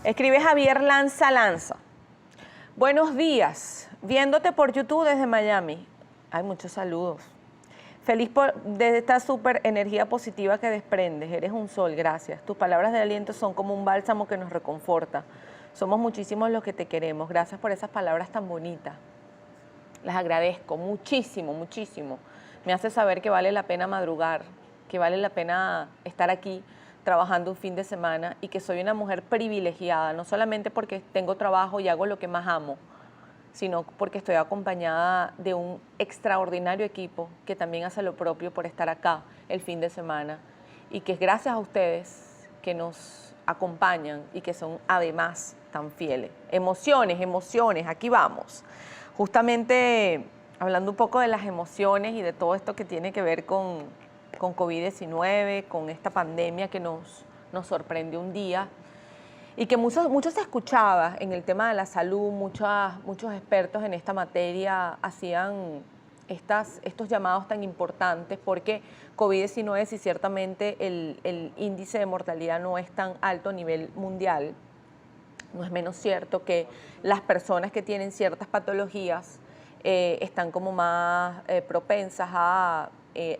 Escribe Javier Lanza Lanza. Buenos días, viéndote por YouTube desde Miami. Hay muchos saludos. Feliz de esta súper energía positiva que desprendes. Eres un sol, gracias. Tus palabras de aliento son como un bálsamo que nos reconforta. Somos muchísimos los que te queremos. Gracias por esas palabras tan bonitas. Las agradezco muchísimo, muchísimo. Me hace saber que vale la pena madrugar, que vale la pena estar aquí trabajando un fin de semana y que soy una mujer privilegiada, no solamente porque tengo trabajo y hago lo que más amo, sino porque estoy acompañada de un extraordinario equipo que también hace lo propio por estar acá el fin de semana y que es gracias a ustedes que nos acompañan y que son además tan fieles. Emociones, emociones, aquí vamos. Justamente hablando un poco de las emociones y de todo esto que tiene que ver con COVID-19, con esta pandemia que nos sorprendió un día y que mucho se escuchaba en el tema de la salud, muchos expertos en esta materia hacían estos llamados tan importantes porque COVID-19, si ciertamente el índice de mortalidad no es tan alto a nivel mundial, no es menos cierto que las personas que tienen ciertas patologías están como más propensas a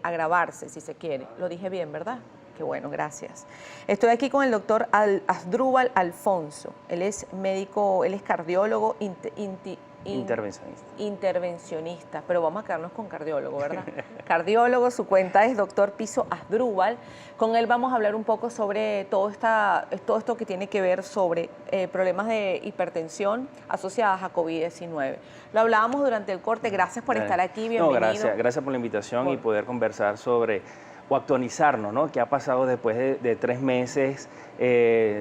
agravarse, si se quiere. Lo dije bien, ¿verdad? Qué bueno, gracias. Estoy aquí con el doctor Asdrúbal Alfonso. Él es médico, él es cardiólogo, intervencionista, pero vamos a quedarnos con cardiólogo, ¿verdad? Cardiólogo, su cuenta es Dr. Piso Asdrúbal. Con él vamos a hablar un poco sobre todo esto que tiene que ver sobre problemas de hipertensión asociadas a COVID-19. Lo hablábamos durante el corte, gracias por estar aquí, bienvenido. No, gracias por la invitación y poder conversar sobre o actualizarnos, ¿no? ¿Qué ha pasado después de 3 meses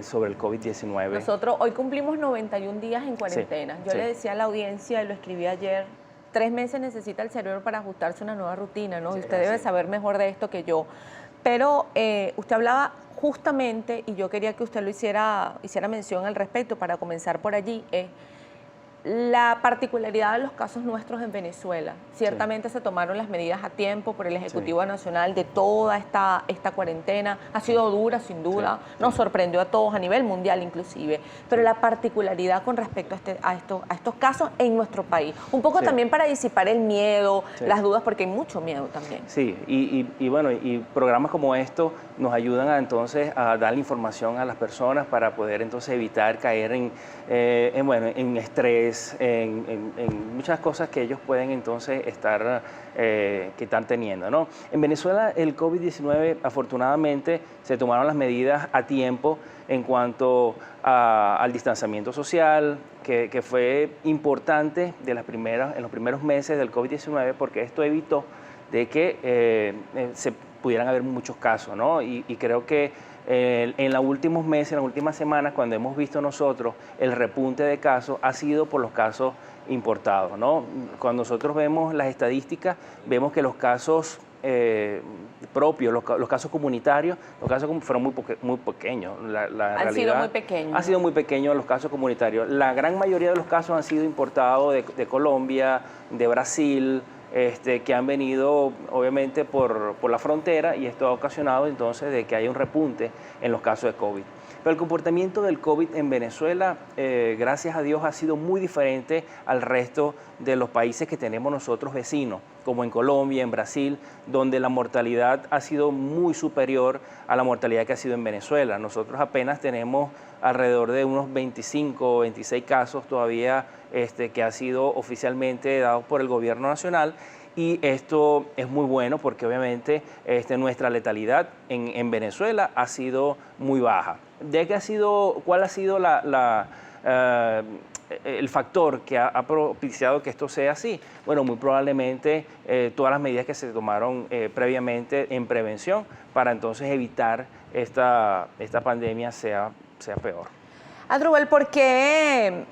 sobre el COVID-19? Nosotros hoy cumplimos 91 días en cuarentena. Sí, Yo le decía a la audiencia, y lo escribí ayer, 3 meses necesita el cerebro para ajustarse a una nueva rutina, ¿no? Sí, y usted debe saber mejor de esto que yo. Pero usted hablaba justamente, y yo quería que usted lo hiciera mención al respecto para comenzar por allí, la particularidad de los casos nuestros en Venezuela. Ciertamente se tomaron las medidas a tiempo por el Ejecutivo Nacional de toda esta cuarentena. Ha sido dura, sin duda, nos sorprendió a todos, a nivel mundial inclusive. Pero la particularidad con respecto a estos casos en nuestro país. Un poco también para disipar el miedo, las dudas, porque hay mucho miedo también. Sí, y bueno, y programas como estos nos ayudan entonces a dar información a las personas para poder entonces evitar caer en estrés, en muchas cosas que ellos pueden entonces estar teniendo, ¿no? En Venezuela el COVID-19 afortunadamente se tomaron las medidas a tiempo en cuanto al distanciamiento social, que fue importante en los primeros meses del COVID-19 porque esto evitó de que se pudieran haber muchos casos, ¿no? Y creo que en los últimos meses, en las últimas semanas, cuando hemos visto nosotros el repunte de casos, ha sido por los casos importados, ¿no? Cuando nosotros vemos las estadísticas, vemos que los casos propios, los casos comunitarios, fueron muy pequeños. Han sido muy pequeños. Han sido muy pequeños los casos comunitarios. La gran mayoría de los casos han sido importados de Colombia, de Brasil, que han venido obviamente por la frontera, y esto ha ocasionado entonces de que haya un repunte en los casos de COVID. Pero el comportamiento del COVID en Venezuela, gracias a Dios, ha sido muy diferente al resto de los países que tenemos nosotros vecinos, como en Colombia, en Brasil, donde la mortalidad ha sido muy superior a la mortalidad que ha sido en Venezuela. Nosotros apenas tenemos alrededor de unos 25 o 26 casos todavía que han sido oficialmente dados por el gobierno nacional, y esto es muy bueno porque obviamente nuestra letalidad en Venezuela ha sido muy baja. ¿Cuál ha sido el factor que ha propiciado que esto sea así? Bueno, muy probablemente todas las medidas que se tomaron previamente en prevención para entonces evitar esta pandemia sea peor. Asdrúbal, ¿por qué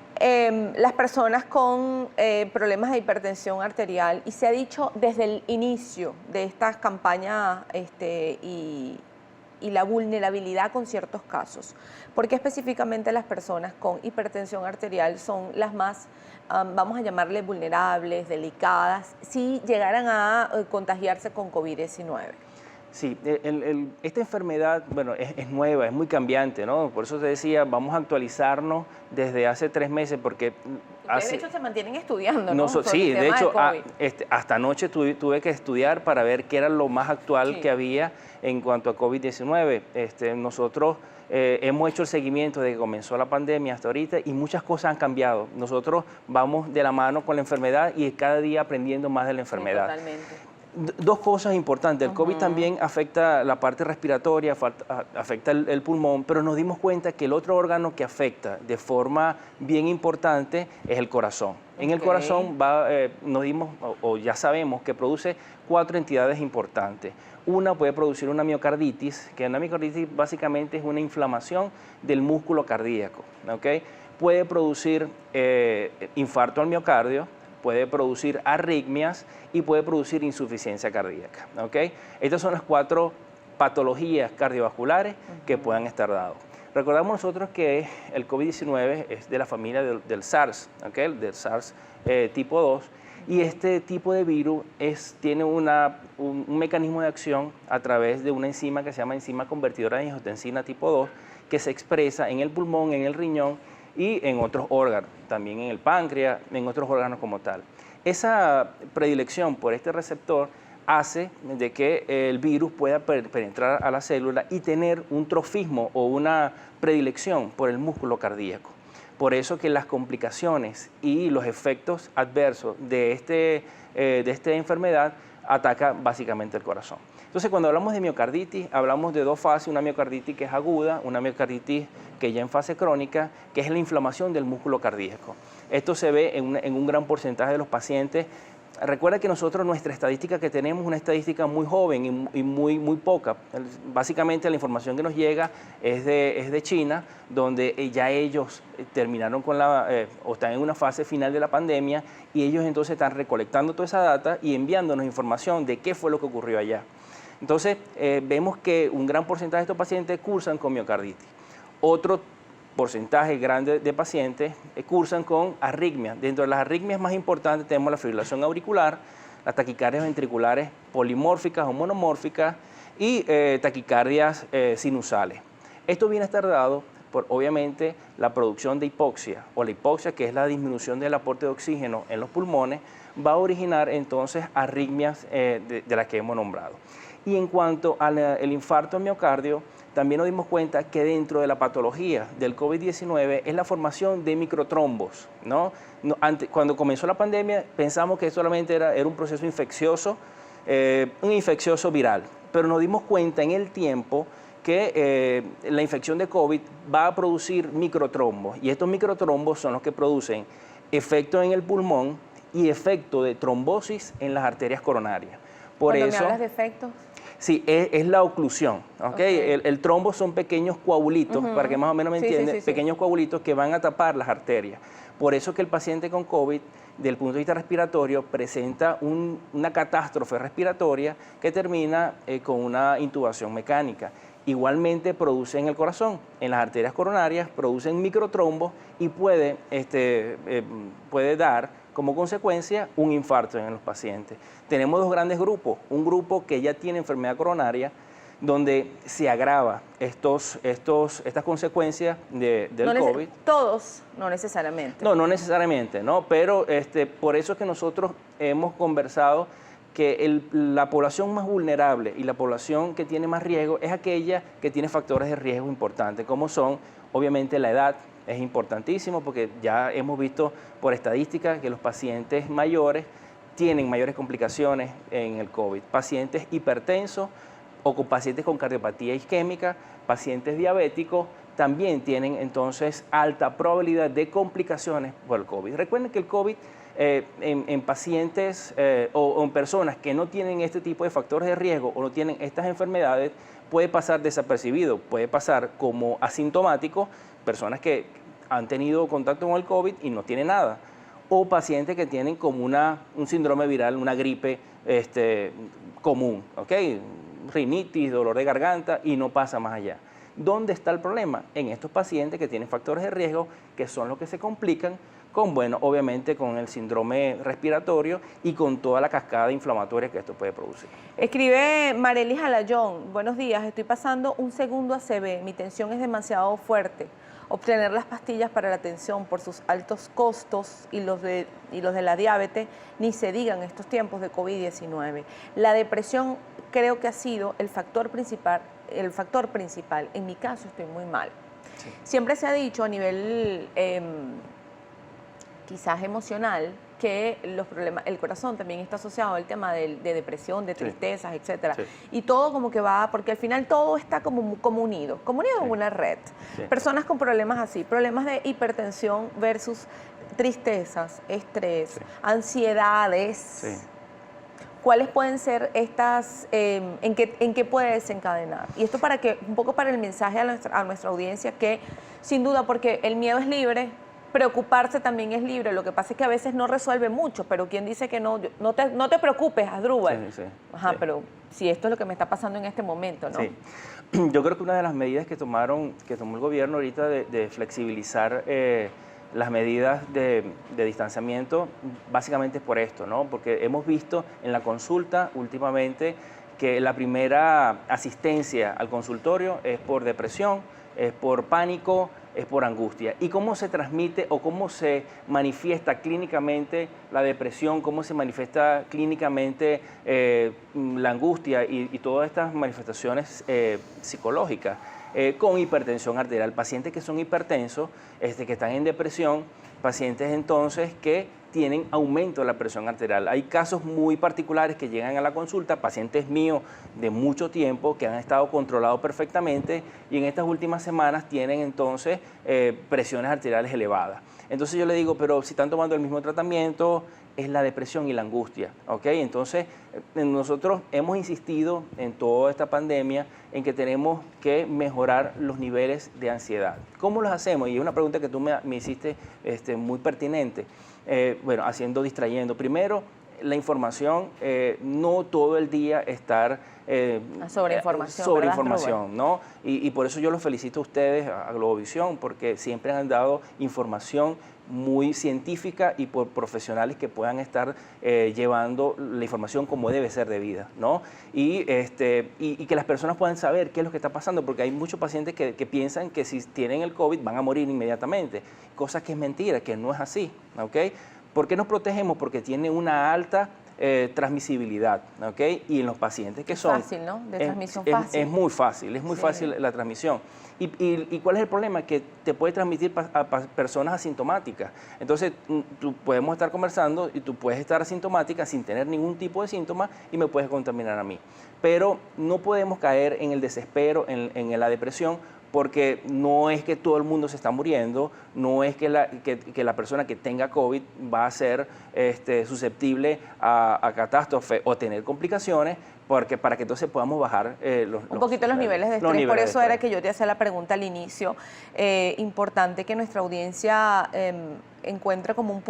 las personas con problemas de hipertensión arterial, y se ha dicho desde el inicio de estas campañas y la vulnerabilidad con ciertos casos, por qué específicamente las personas con hipertensión arterial son las más, vamos a llamarle vulnerables, delicadas, si llegaran a contagiarse con COVID-19? Sí, esta enfermedad, bueno, es nueva, es muy cambiante, ¿no? Por eso te decía, vamos a actualizarnos desde hace 3 meses, porque Ustedes, de hecho, se mantienen estudiando, ¿no? Sobre sí, el de tema hecho, COVID. hasta anoche tuve que estudiar para ver qué era lo más actual Sí. que había en cuanto a COVID-19. Nosotros hemos hecho el seguimiento desde que comenzó la pandemia hasta ahorita y muchas cosas han cambiado. Nosotros vamos de la mano con la enfermedad y cada día aprendiendo más de la enfermedad. Sí, totalmente. Dos cosas importantes. El COVID también afecta la parte respiratoria, afecta el pulmón, pero nos dimos cuenta que el otro órgano que afecta de forma bien importante es el corazón. En el corazón nos dimos, o ya sabemos, que produce 4 entidades importantes. Una puede producir una miocarditis, que una miocarditis básicamente es una inflamación del músculo cardíaco, ¿ok? Puede producir infarto al miocardio, puede producir arritmias y puede producir insuficiencia cardíaca, ¿ok? Estas son las 4 patologías cardiovasculares que puedan estar dados. Recordamos nosotros que el COVID-19 es de la familia del SARS, ¿ok? Del SARS tipo 2, y este tipo de virus tiene un mecanismo de acción a través de una enzima que se llama enzima convertidora de angiotensina tipo 2, que se expresa en el pulmón, en el riñón y en otros órganos, también en el páncreas, en otros órganos como tal. Esa predilección por este receptor hace de que el virus pueda penetrar a la célula y tener un trofismo o una predilección por el músculo cardíaco. Por eso que las complicaciones y los efectos adversos de esta enfermedad ataca básicamente el corazón. Entonces, cuando hablamos de miocarditis, hablamos de 2 fases, una miocarditis que es aguda, una miocarditis que ya en fase crónica, que es la inflamación del músculo cardíaco. Esto se ve en un gran porcentaje de los pacientes. Recuerda que nosotros nuestra estadística que tenemos es una estadística muy joven y muy poca. Básicamente la información que nos llega es de China, donde ya ellos terminaron con o están en una fase final de la pandemia y ellos entonces están recolectando toda esa data y enviándonos información de qué fue lo que ocurrió allá. Entonces vemos que un gran porcentaje de estos pacientes cursan con miocarditis. Otro porcentaje grande de pacientes cursan con arritmias. Dentro de las arritmias más importantes tenemos la fibrilación auricular, las taquicardias ventriculares polimórficas o monomórficas y taquicardias sinusales. Esto viene a estar dado por, obviamente, la producción de hipoxia, o la hipoxia, que es la disminución del aporte de oxígeno en los pulmones, va a originar entonces arritmias de las que hemos nombrado. Y en cuanto al infarto al miocardio, también nos dimos cuenta que dentro de la patología del COVID-19 es la formación de microtrombos, ¿no? Cuando comenzó la pandemia pensamos que solamente era un proceso infeccioso, un infeccioso viral, pero nos dimos cuenta en el tiempo que la infección de COVID va a producir microtrombos, y estos microtrombos son los que producen efecto en el pulmón y efecto de trombosis en las arterias coronarias. Cuando me hablas de efectos. Sí, es la oclusión, ¿okay? El trombo son pequeños coagulitos, para que más o menos me entiendan, pequeños coagulitos que van a tapar las arterias. Por eso que el paciente con COVID, desde el punto de vista respiratorio, presenta una catástrofe respiratoria que termina con una intubación mecánica. Igualmente produce en el corazón, en las arterias coronarias, producen microtrombos y puede dar como consecuencia un infarto en los pacientes. Tenemos 2 grandes grupos, un grupo que ya tiene enfermedad coronaria, donde se agrava estas consecuencias del COVID. Todos, no necesariamente. No necesariamente, ¿no? Pero por eso es que nosotros hemos conversado que la población más vulnerable y la población que tiene más riesgo es aquella que tiene factores de riesgo importantes, como son, obviamente, la edad. Es importantísimo porque ya hemos visto por estadísticas que los pacientes mayores tienen mayores complicaciones en el COVID. Pacientes hipertensos o con pacientes con cardiopatía isquémica, pacientes diabéticos, también tienen entonces alta probabilidad de complicaciones por el COVID. Recuerden que el COVID en pacientes o en personas que no tienen este tipo de factores de riesgo o no tienen estas enfermedades puede pasar desapercibido, puede pasar como asintomático, personas que han tenido contacto con el COVID y no tienen nada, o pacientes que tienen como un síndrome viral, una gripe común, ¿ok? Rinitis, dolor de garganta y no pasa más allá. ¿Dónde está el problema? En estos pacientes que tienen factores de riesgo, que son los que se complican con, bueno, obviamente con el síndrome respiratorio y con toda la cascada inflamatoria que esto puede producir. Escribe Marely Jalayón, buenos días, estoy pasando un segundo ACV, mi tensión es demasiado fuerte. Obtener las pastillas para la tensión por sus altos costos y los de la diabetes, ni se digan estos tiempos de COVID-19. La depresión creo que ha sido el factor principal. En mi caso estoy muy mal. Sí. Siempre se ha dicho a nivel quizás emocional que los problemas, el corazón también está asociado al tema de depresión, de tristezas, sí, etcétera. Sí. Y todo como que va, porque al final todo está como unido sí. en una red. Sí. Personas con problemas así, problemas de hipertensión versus tristezas, estrés, sí. ansiedades. Sí. ¿Cuáles pueden ser estas, en qué puede desencadenar? Y esto para que, un poco para el mensaje a nuestra audiencia, que sin duda, porque el miedo es libre, preocuparse también es libre, lo que pasa es que a veces no resuelve mucho, pero ¿quién dice que no? No te preocupes, Asdrúbal. Sí, sí, ajá, sí. Pero si esto es lo que me está pasando en este momento, ¿no? Sí. Yo creo que una de las medidas que tomó el gobierno ahorita de flexibilizar las medidas de distanciamiento, básicamente es por esto, ¿no? Porque hemos visto en la consulta últimamente que la primera asistencia al consultorio es por depresión, es por pánico, es por angustia. ¿Y cómo se transmite o cómo se manifiesta clínicamente la depresión? ¿Cómo se manifiesta clínicamente la angustia y todas estas manifestaciones psicológicas? Con hipertensión arterial. Pacientes que son hipertensos, que están en depresión, pacientes entonces que tienen aumento de la presión arterial. Hay casos muy particulares que llegan a la consulta, pacientes míos de mucho tiempo que han estado controlados perfectamente y en estas últimas semanas tienen entonces presiones arteriales elevadas. Entonces yo le digo, pero si están tomando el mismo tratamiento, es la depresión y la angustia, ¿ok? Entonces nosotros hemos insistido en toda esta pandemia en que tenemos que mejorar los niveles de ansiedad. ¿Cómo los hacemos? Y es una pregunta que tú me hiciste muy pertinente. Bueno, distrayendo. Primero, la información, no todo el día estar sobre información, ¿no? Y por eso yo los felicito a ustedes, a Globovisión, porque siempre han dado información muy científica y por profesionales que puedan estar llevando la información como debe ser debida, ¿no? Y que las personas puedan saber qué es lo que está pasando, porque hay muchos pacientes que piensan que si tienen el COVID van a morir inmediatamente, cosa que es mentira, que no es así, ¿ok? ¿Por qué nos protegemos? Porque tiene una alta transmisibilidad, ¿ok? Y en los pacientes que son... Fácil, ¿no? De transmisión fácil. Es muy fácil, fácil la transmisión. ¿Y cuál es el problema? Que te puede transmitir a personas asintomáticas. Entonces, tú podemos estar conversando y tú puedes estar asintomática sin tener ningún tipo de síntoma y me puedes contaminar a mí. Pero no podemos caer en el desespero, en la depresión, porque no es que todo el mundo se está muriendo, no es que la persona que tenga COVID va a ser susceptible a catástrofe o tener complicaciones, porque para que entonces podamos bajar un poquito los niveles de estrés. Por eso era que yo te hacía la pregunta al inicio. Importante que nuestra audiencia encuentre como un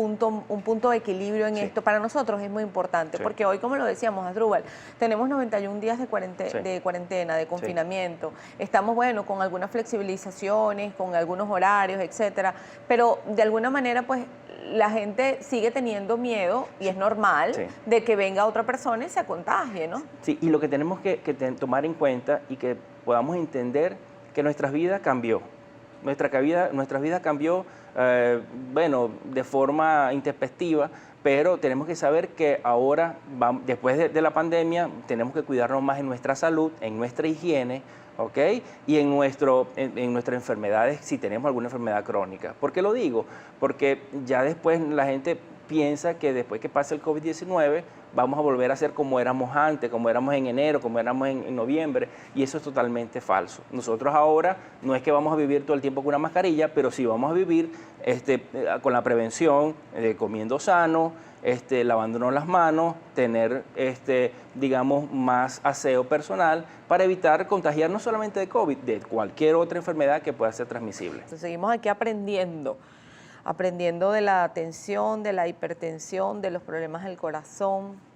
punto de equilibrio en esto. Para nosotros es muy importante, porque hoy, como lo decíamos, Asdrúbal, tenemos 91 días de cuarentena, de confinamiento. Estamos, bueno, con algunas flexibilizaciones, con algunos horarios, etcétera, pero de alguna manera, pues, la gente sigue teniendo miedo, y es normal, de que venga otra persona y se contagie, ¿no? Sí, y lo que tenemos que tomar en cuenta y que podamos entender que nuestras vidas cambió. Nuestra vida cambió, bueno, de forma intempestiva, pero tenemos que saber que ahora, después de la pandemia, tenemos que cuidarnos más en nuestra salud, en nuestra higiene, ¿ok? Y en nuestras enfermedades, si tenemos alguna enfermedad crónica. ¿Por qué lo digo? Porque ya después la gente piensa que después que pase el COVID-19 vamos a volver a ser como éramos antes, como éramos en enero, como éramos en noviembre, y eso es totalmente falso. Nosotros ahora no es que vamos a vivir todo el tiempo con una mascarilla, pero sí vamos a vivir con la prevención, comiendo sano, lavándonos las manos, tener, digamos, más aseo personal para evitar contagiar no solamente de COVID, de cualquier otra enfermedad que pueda ser transmisible. Entonces, seguimos aquí aprendiendo de la tensión, de la hipertensión, de los problemas del corazón.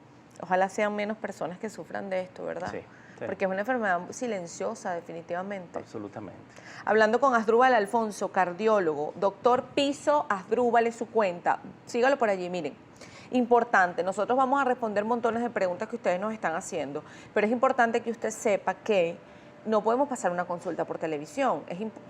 Ojalá sean menos personas que sufran de esto, ¿verdad? Sí. porque es una enfermedad silenciosa, definitivamente. Absolutamente. Hablando con Asdrúbal Alfonso, cardiólogo, doctor Piso Asdrúbal es su cuenta. Sígalo por allí, miren. Importante, nosotros vamos a responder montones de preguntas que ustedes nos están haciendo, pero es importante que usted sepa que no podemos pasar una consulta por televisión.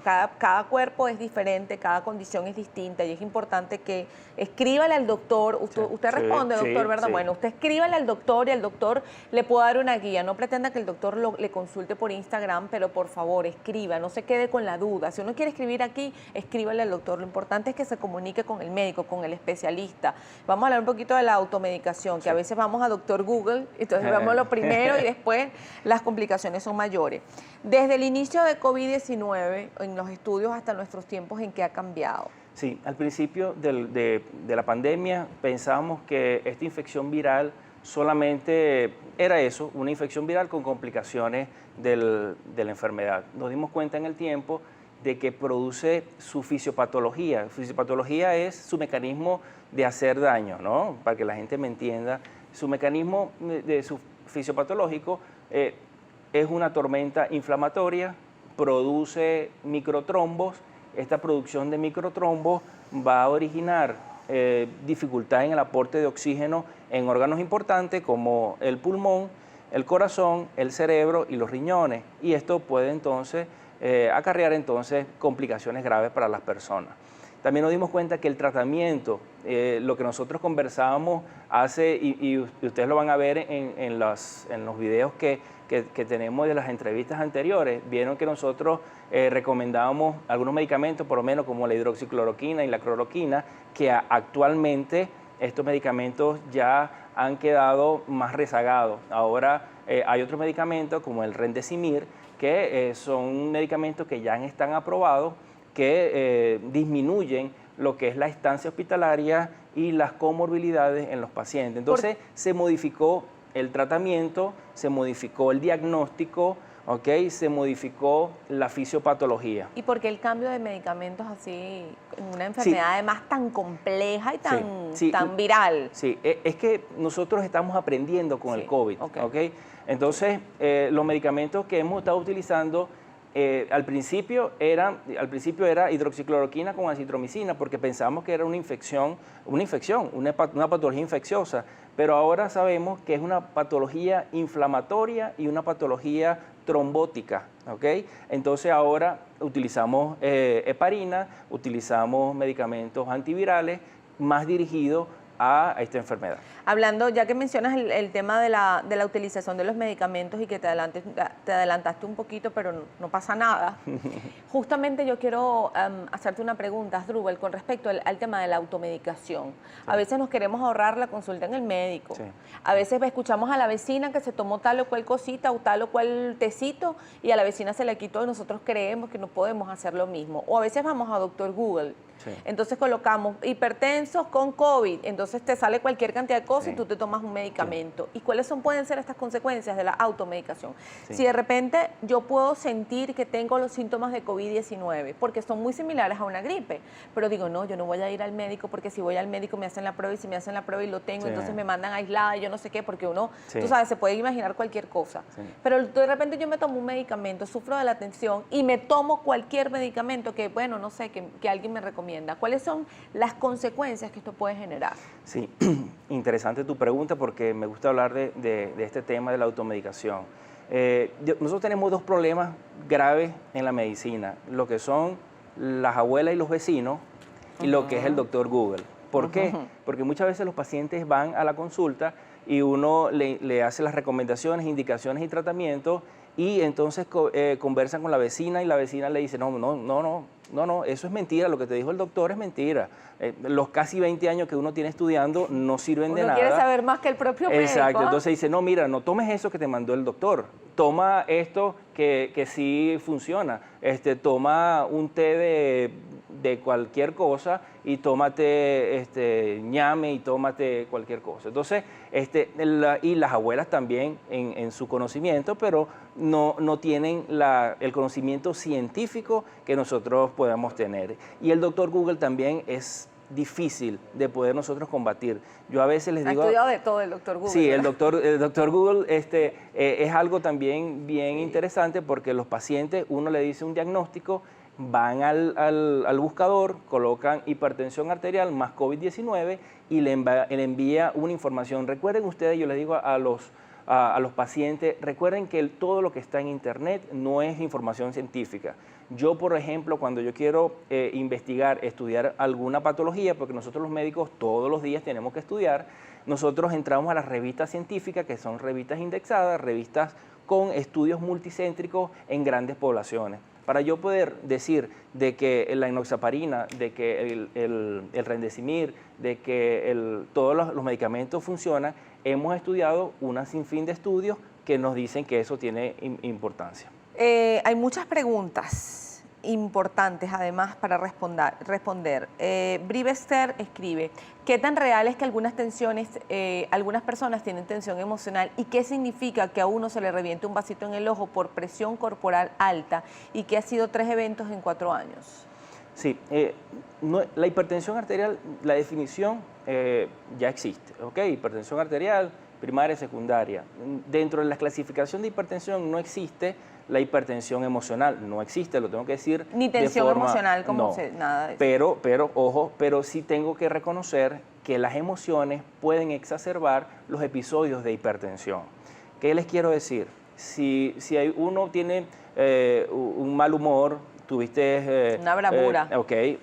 Cada cuerpo es diferente, cada condición es distinta y es importante que escríbale al doctor. Usted responde, doctor, ¿verdad? Sí. Bueno, usted escríbale al doctor y el doctor le puede dar una guía. No pretenda que el doctor le consulte por Instagram, pero por favor, escriba, no se quede con la duda. Si uno quiere escribir aquí, escríbale al doctor. Lo importante es que se comunique con el médico, con el especialista. Vamos a hablar un poquito de la automedicación, que a veces vamos a doctor Google, entonces vemos lo primero y después las complicaciones son mayores. Desde el inicio de COVID-19, en los estudios hasta nuestros tiempos, ¿en qué ha cambiado? Sí, al principio de la pandemia pensábamos que esta infección viral solamente era eso, una infección viral con complicaciones de la enfermedad. Nos dimos cuenta en el tiempo de que produce su fisiopatología. Fisiopatología es su mecanismo de hacer daño, ¿no? Para que la gente me entienda. Su mecanismo de su fisiopatológico es una tormenta inflamatoria, produce microtrombos. Esta producción de microtrombos va a originar dificultad en el aporte de oxígeno en órganos importantes como el pulmón, el corazón, el cerebro y los riñones. Y esto puede entonces acarrear entonces complicaciones graves para las personas. También nos dimos cuenta que el tratamiento, lo que nosotros conversábamos hace, y ustedes lo van a ver en los videos que tenemos de las entrevistas anteriores, vieron que nosotros recomendábamos algunos medicamentos, por lo menos como la hidroxicloroquina y la cloroquina, que actualmente estos medicamentos ya han quedado más rezagados. Ahora hay otros medicamentos como el Remdesivir, que son medicamentos que ya están aprobados, que disminuyen lo que es la estancia hospitalaria y las comorbilidades en los pacientes. Entonces se modificó el tratamiento, se modificó el diagnóstico, ¿okay? Se modificó la fisiopatología. ¿Y por qué el cambio de medicamentos así, en una enfermedad además tan compleja y tan viral? Sí, es que nosotros estamos aprendiendo con el COVID, ¿okay? Entonces, los medicamentos que hemos estado utilizando al principio era hidroxicloroquina con acitromicina porque pensábamos que era una patología infecciosa, pero ahora sabemos que es una patología inflamatoria y una patología trombótica, ¿ok? Entonces ahora utilizamos heparina, utilizamos medicamentos antivirales más dirigidos a esta enfermedad. Hablando, ya que mencionas el tema de la utilización de los medicamentos y que te adelantaste un poquito, pero no pasa nada, justamente yo quiero hacerte una pregunta, Asdrúbal, con respecto al tema de la automedicación. Sí. A veces nos queremos ahorrar la consulta en el médico. Sí. A veces escuchamos a la vecina que se tomó tal o cual cosita o tal o cual tecito y a la vecina se le quitó y nosotros creemos que no podemos hacer lo mismo. O a veces vamos a doctor Google. Sí. Entonces colocamos hipertensos con COVID, entonces te sale cualquier cantidad de cosas y tú te tomas un medicamento. ¿Y cuáles pueden ser estas consecuencias de la automedicación? Si de repente yo puedo sentir que tengo los síntomas de COVID-19, porque son muy similares a una gripe, pero digo, no, yo no voy a ir al médico porque si voy al médico me hacen la prueba y si me hacen la prueba y lo tengo, entonces me mandan aislada y yo no sé qué, porque uno, tú sabes, se puede imaginar cualquier cosa. Pero de repente yo me tomo un medicamento, sufro de la tensión y me tomo cualquier medicamento que, bueno, no sé, que alguien me recomienda. ¿Cuáles son las consecuencias que esto puede generar? Sí, interesante tu pregunta porque me gusta hablar de este tema de la automedicación. Nosotros tenemos dos problemas graves en la medicina, lo que son las abuelas y los vecinos y lo que es el doctor Google. ¿Por qué? Porque muchas veces los pacientes van a la consulta y uno le hace las recomendaciones, indicaciones y tratamientos y entonces conversan con la vecina y la vecina le dice, no, eso es mentira, lo que te dijo el doctor es mentira. Los casi 20 años que uno tiene estudiando no sirven de nada. Uno quiere saber más que el propio médico. Exacto, entonces dice, no, mira, no tomes eso que te mandó el doctor, toma esto que sí funciona, toma un té de cualquier cosa y tómate ñame y tómate cualquier cosa. Entonces, y las abuelas también en su conocimiento, pero no tienen el conocimiento científico que nosotros podemos tener. Y el doctor Google también es difícil de poder nosotros combatir. Yo a veces les digo... Ha estudiado de todo el doctor Google. Sí, ¿verdad? el doctor Google es algo también bien interesante porque los pacientes, uno le dice un diagnóstico, van al buscador, colocan hipertensión arterial más COVID-19 y le envía una información. Recuerden ustedes, yo les digo a los pacientes, recuerden que todo lo que está en internet no es información científica. Yo, por ejemplo, cuando yo quiero investigar, estudiar alguna patología, porque nosotros los médicos todos los días tenemos que estudiar, nosotros entramos a las revistas científicas, que son revistas indexadas, revistas con estudios multicéntricos en grandes poblaciones. Para yo poder decir de que la enoxaparina, de que el remdesivir, de que todos los medicamentos funcionan, hemos estudiado una sinfín de estudios que nos dicen que eso tiene importancia. Hay muchas preguntas importantes además para responder. Brivester escribe, ¿qué tan real es que algunas personas tienen tensión emocional y qué significa que a uno se le reviente un vasito en el ojo por presión corporal alta y que ha sido 3 eventos en 4 años? Sí, la hipertensión arterial, la definición ya existe, ¿ok? Hipertensión arterial, primaria, secundaria. Dentro de la clasificación de hipertensión no existe la hipertensión emocional, no existe, lo tengo que decir. Ni tensión de forma, emocional, como no, nada de eso. Pero sí tengo que reconocer que las emociones pueden exacerbar los episodios de hipertensión. ¿Qué les quiero decir? Si uno tiene un mal humor, tuviste... una bravura.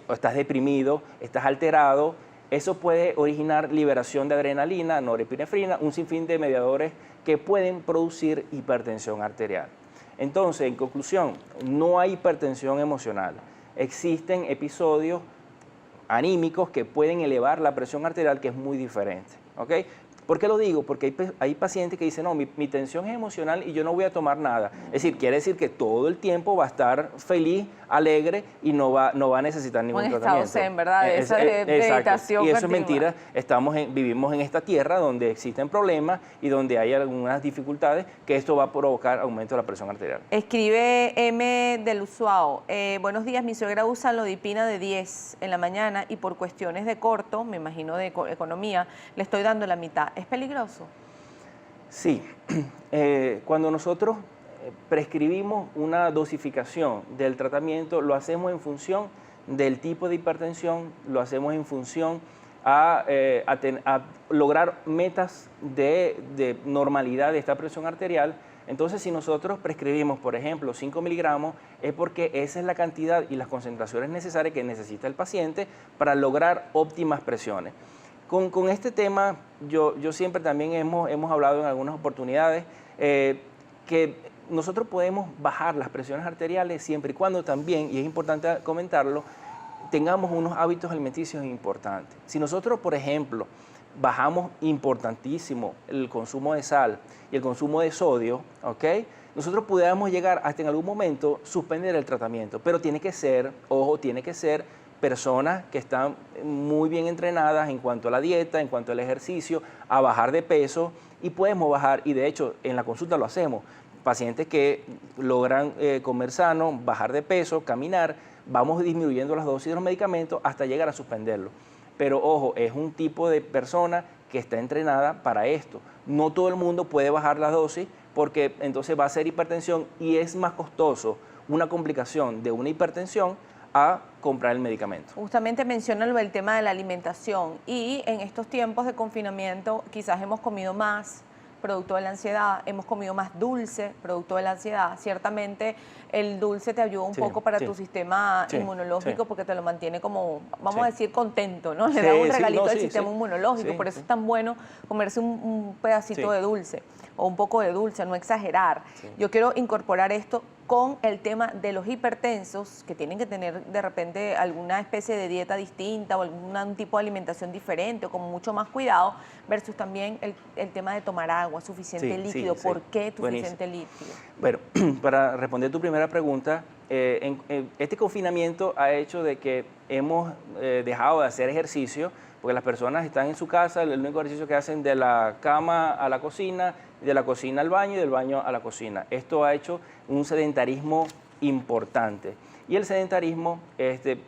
O estás deprimido, estás alterado, eso puede originar liberación de adrenalina, norepinefrina, un sinfín de mediadores que pueden producir hipertensión arterial. Entonces, en conclusión, no hay hipertensión emocional. Existen episodios anímicos que pueden elevar la presión arterial, que es muy diferente, ¿ok? ¿Por qué lo digo? Porque hay pacientes que dicen, no, mi tensión es emocional y yo no voy a tomar nada. Es decir, quiere decir que todo el tiempo va a estar feliz, alegre y no va a necesitar ningún tratamiento. Estado zen, ¿verdad? Esa meditación. Y eso es mentira. Vivimos en esta tierra donde existen problemas y donde hay algunas dificultades que esto va a provocar aumento de la presión arterial. Escribe M. del Usuao. Buenos días, mi suegra usa lodipina de 10 en la mañana y por cuestiones de corto, me imagino de economía, le estoy dando la mitad. ¿Es peligroso? Sí. Cuando nosotros prescribimos una dosificación del tratamiento, lo hacemos en función del tipo de hipertensión, lo hacemos en función a lograr metas de normalidad de esta presión arterial. Entonces, si nosotros prescribimos, por ejemplo, 5 miligramos, es porque esa es la cantidad y las concentraciones necesarias que necesita el paciente para lograr óptimas presiones. Con este tema, yo siempre también hemos hablado en algunas oportunidades que nosotros podemos bajar las presiones arteriales siempre y cuando también, y es importante comentarlo, tengamos unos hábitos alimenticios importantes. Si nosotros, por ejemplo, bajamos importantísimo el consumo de sal y el consumo de sodio, ¿ok? Nosotros pudiéramos llegar hasta en algún momento suspender el tratamiento, pero tiene que ser, ojo, tiene que ser personas que están muy bien entrenadas en cuanto a la dieta, en cuanto al ejercicio, a bajar de peso y podemos bajar, y de hecho en la consulta lo hacemos, pacientes que logran comer sano, bajar de peso, caminar, vamos disminuyendo las dosis de los medicamentos hasta llegar a suspenderlo. Pero ojo, es un tipo de persona que está entrenada para esto. No todo el mundo puede bajar la dosis porque entonces va a ser hipertensión y es más costoso una complicación de una hipertensión a comprar el medicamento. Justamente menciona el tema de la alimentación y en estos tiempos de confinamiento quizás hemos comido más producto de la ansiedad, hemos comido más dulce producto de la ansiedad. Ciertamente el dulce te ayuda un poco para tu sistema inmunológico porque te lo mantiene como, vamos a decir, contento, ¿no? Le da un regalito al sistema inmunológico, por eso es tan bueno comerse un pedacito de dulce o un poco de dulce, no exagerar. Yo quiero incorporar esto con el tema de los hipertensos que tienen que tener de repente alguna especie de dieta distinta o algún tipo de alimentación diferente o con mucho más cuidado versus también el tema de tomar agua, suficiente líquido. ¿Por qué suficiente líquido? Bueno, para responder tu primera pregunta, este confinamiento ha hecho de que hemos dejado de hacer ejercicio porque las personas están en su casa, el único ejercicio que hacen de la cama a la cocina, de la cocina al baño y del baño a la cocina. Esto ha hecho un sedentarismo importante. Y el sedentarismo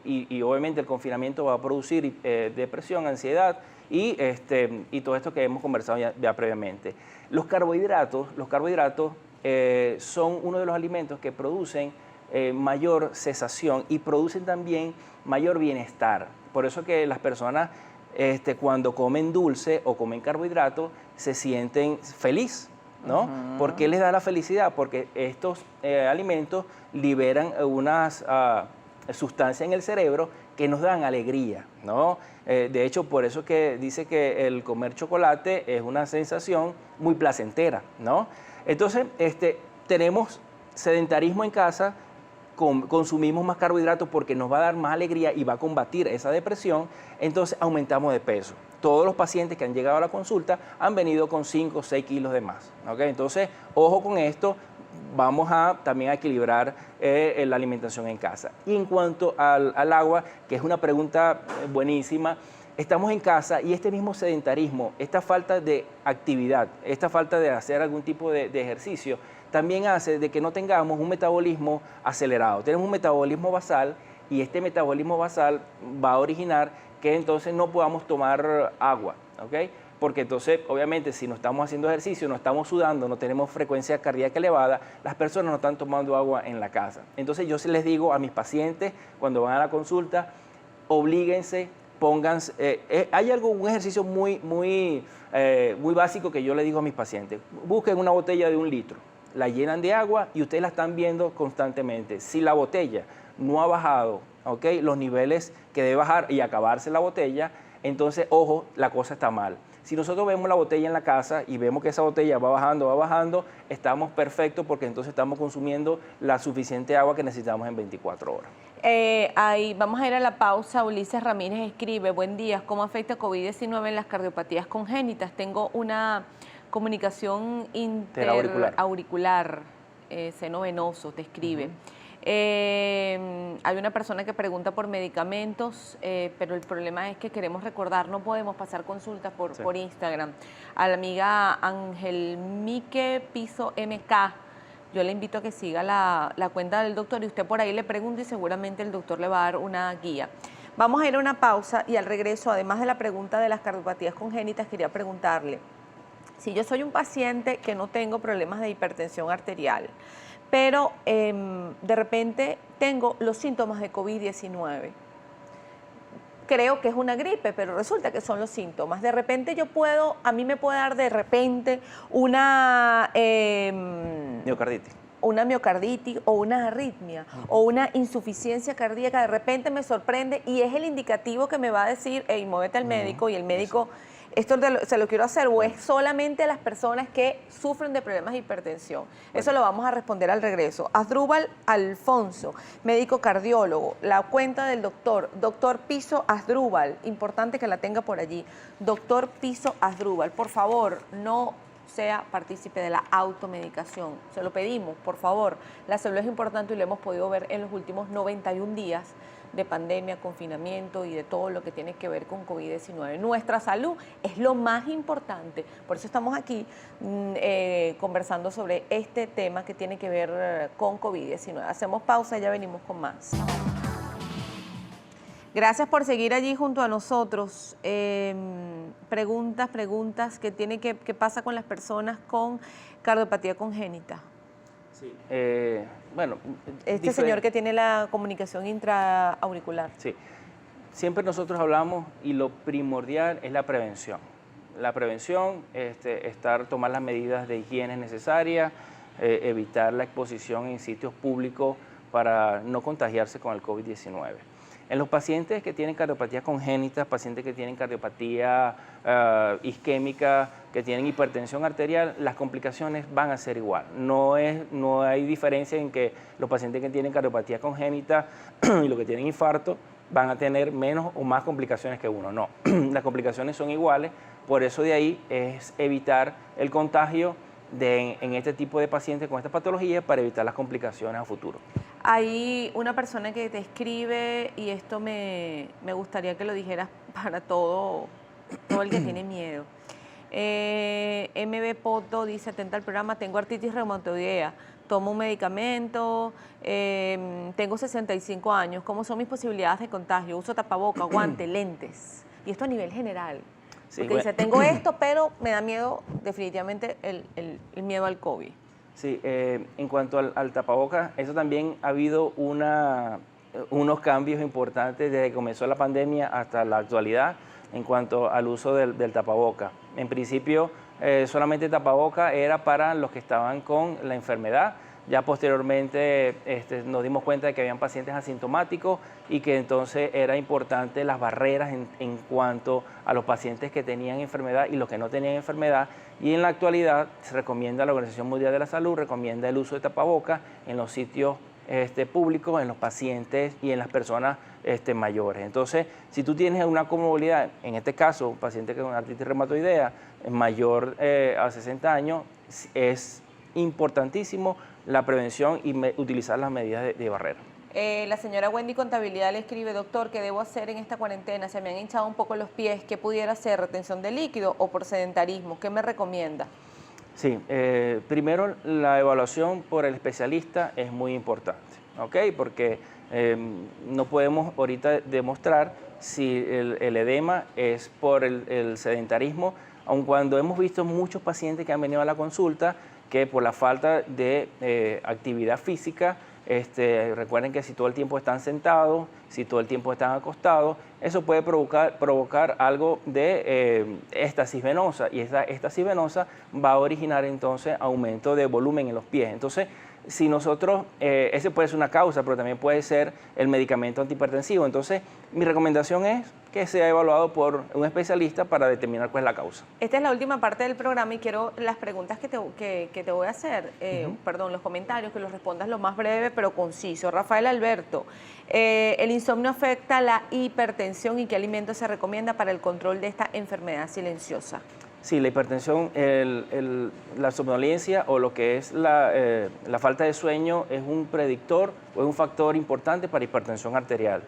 y obviamente el confinamiento va a producir depresión, ansiedad y todo esto que hemos conversado ya previamente. Los carbohidratos son uno de los alimentos que producen mayor cesación y producen también mayor bienestar. Por eso que las personas cuando comen dulce o comen carbohidratos se sienten felices, ¿no? ¿Por qué les da la felicidad? Porque estos alimentos liberan unas sustancias en el cerebro que nos dan alegría, ¿no? De hecho, por eso que dice que el comer chocolate es una sensación muy placentera, ¿no? Entonces, tenemos sedentarismo en casa, consumimos más carbohidratos porque nos va a dar más alegría y va a combatir esa depresión, entonces aumentamos de peso. Todos los pacientes que han llegado a la consulta han venido con 5 o 6 kilos de más, ¿okay? Entonces, ojo con esto, vamos también a equilibrar la alimentación en casa. Y en cuanto al agua, que es una pregunta buenísima, estamos en casa y este mismo sedentarismo, esta falta de actividad, esta falta de hacer algún tipo de ejercicio, también hace de que no tengamos un metabolismo acelerado. Tenemos un metabolismo basal y este metabolismo basal va a originar que entonces no podamos tomar agua, ¿ok? Porque entonces, obviamente, si no estamos haciendo ejercicio, no estamos sudando, no tenemos frecuencia cardíaca elevada, las personas no están tomando agua en la casa. Entonces, yo les digo a mis pacientes, cuando van a la consulta, oblíguense, pónganse, hay un ejercicio muy básico que yo le digo a mis pacientes. Busquen una botella de 1 litro, la llenan de agua y ustedes la están viendo constantemente. Si la botella no ha bajado, ¿okay?, los niveles que debe bajar y acabarse la botella, entonces, ojo, la cosa está mal. Si nosotros vemos la botella en la casa y vemos que esa botella va bajando, estamos perfectos porque entonces estamos consumiendo la suficiente agua que necesitamos en 24 horas. Vamos a ir a la pausa. Ulises Ramírez escribe: buen día, ¿cómo afecta COVID-19 en las cardiopatías congénitas? Tengo una comunicación interauricular, seno venoso, te escribe. Hay una persona que pregunta por medicamentos, pero el problema es que queremos recordar, no podemos pasar consultas por Instagram. A la amiga Angelmique Piso MK, yo le invito a que siga la cuenta del doctor y usted por ahí le pregunta y seguramente el doctor le va a dar una guía. Vamos a ir a una pausa y al regreso, además de la pregunta de las cardiopatías congénitas, quería preguntarle: si yo soy un paciente que no tengo problemas de hipertensión arterial, pero de repente tengo los síntomas de COVID-19. Creo que es una gripe, pero resulta que son los síntomas. De repente a mí me puede dar de repente una miocarditis o una arritmia o una insuficiencia cardíaca. De repente me sorprende y es el indicativo que me va a decir: hey, muévete al médico, y el médico... ¿Esto se lo quiero hacer o es solamente a las personas que sufren de problemas de hipertensión? Eso lo vamos a responder al regreso. Asdrúbal Alfonso, médico cardiólogo, la cuenta del doctor Piso Asdrúbal, importante que la tenga por allí. Doctor Piso Asdrúbal, por favor, no sea partícipe de la automedicación. Se lo pedimos, por favor. La salud es importante y lo hemos podido ver en los últimos 91 días de pandemia, confinamiento y de todo lo que tiene que ver con COVID-19. Nuestra salud es lo más importante. Por eso estamos aquí conversando sobre este tema que tiene que ver con COVID-19. Hacemos pausa y ya venimos con más. Gracias por seguir allí junto a nosotros. Preguntas, ¿qué pasa con las personas con cardiopatía congénita? Sí. Bueno, señor que tiene la comunicación intraauricular. Sí. Siempre nosotros hablamos y lo primordial es la prevención. La prevención, tomar las medidas de higiene necesarias, evitar la exposición en sitios públicos para no contagiarse con el COVID-19. En los pacientes que tienen cardiopatía congénita, pacientes que tienen cardiopatía isquémica, que tienen hipertensión arterial, las complicaciones van a ser igual. No hay diferencia en que los pacientes que tienen cardiopatía congénita y los que tienen infarto van a tener menos o más complicaciones que uno. No, las complicaciones son iguales, por eso de ahí es evitar el contagio en este tipo de pacientes con esta patología para evitar las complicaciones a futuro. Hay una persona que te escribe y esto me gustaría que lo dijeras para todo el que tiene miedo. MB Poto dice, atenta al programa, tengo artritis reumatoidea, tomo un medicamento, tengo 65 años, ¿cómo son mis posibilidades de contagio? Uso tapaboca, guante, lentes. Y esto a nivel general. Sí, Porque dice, tengo esto, pero me da miedo definitivamente el miedo al COVID. Sí, en cuanto al tapabocas, eso también ha habido unos cambios importantes desde que comenzó la pandemia hasta la actualidad en cuanto al uso del tapaboca. En principio, solamente el tapaboca era para los que estaban con la enfermedad. Ya posteriormente nos dimos cuenta de que habían pacientes asintomáticos y que entonces era importante las barreras en cuanto a los pacientes que tenían enfermedad y los que no tenían enfermedad. Y en la actualidad se recomienda, la Organización Mundial de la Salud recomienda el uso de tapabocas en los sitios públicos, en los pacientes y en las personas mayores. Entonces, si tú tienes una comorbilidad, en este caso, un paciente con artritis reumatoidea mayor a 60 años, es importantísimo la prevención y utilizar las medidas de barrera. La señora Wendy Contabilidad le escribe, doctor, ¿qué debo hacer en esta cuarentena? Se me han hinchado un poco los pies, ¿qué pudiera ser? ¿Retención de líquido o por sedentarismo? ¿Qué me recomienda? Sí, primero la evaluación por el especialista es muy importante, ¿ok? Porque no podemos ahorita demostrar si el edema es por el sedentarismo, aun cuando hemos visto muchos pacientes que han venido a la consulta que por la falta de actividad física, recuerden que si todo el tiempo están sentados, si todo el tiempo están acostados, eso puede provocar algo de éstasis venosa, y esa éstasis venosa va a originar entonces aumento de volumen en los pies. Entonces, si nosotros, ese puede ser una causa, pero también puede ser el medicamento antihipertensivo. Entonces, mi recomendación es que sea evaluado por un especialista para determinar cuál es la causa. Esta es la última parte del programa y quiero las preguntas que te voy a hacer, perdón, los comentarios, que los respondas lo más breve pero conciso. Rafael Alberto, ¿el insomnio afecta la hipertensión y qué alimento se recomienda para el control de esta enfermedad silenciosa? Sí, la hipertensión, la somnolencia o lo que es la falta de sueño es un predictor o es un factor importante para hipertensión arterial.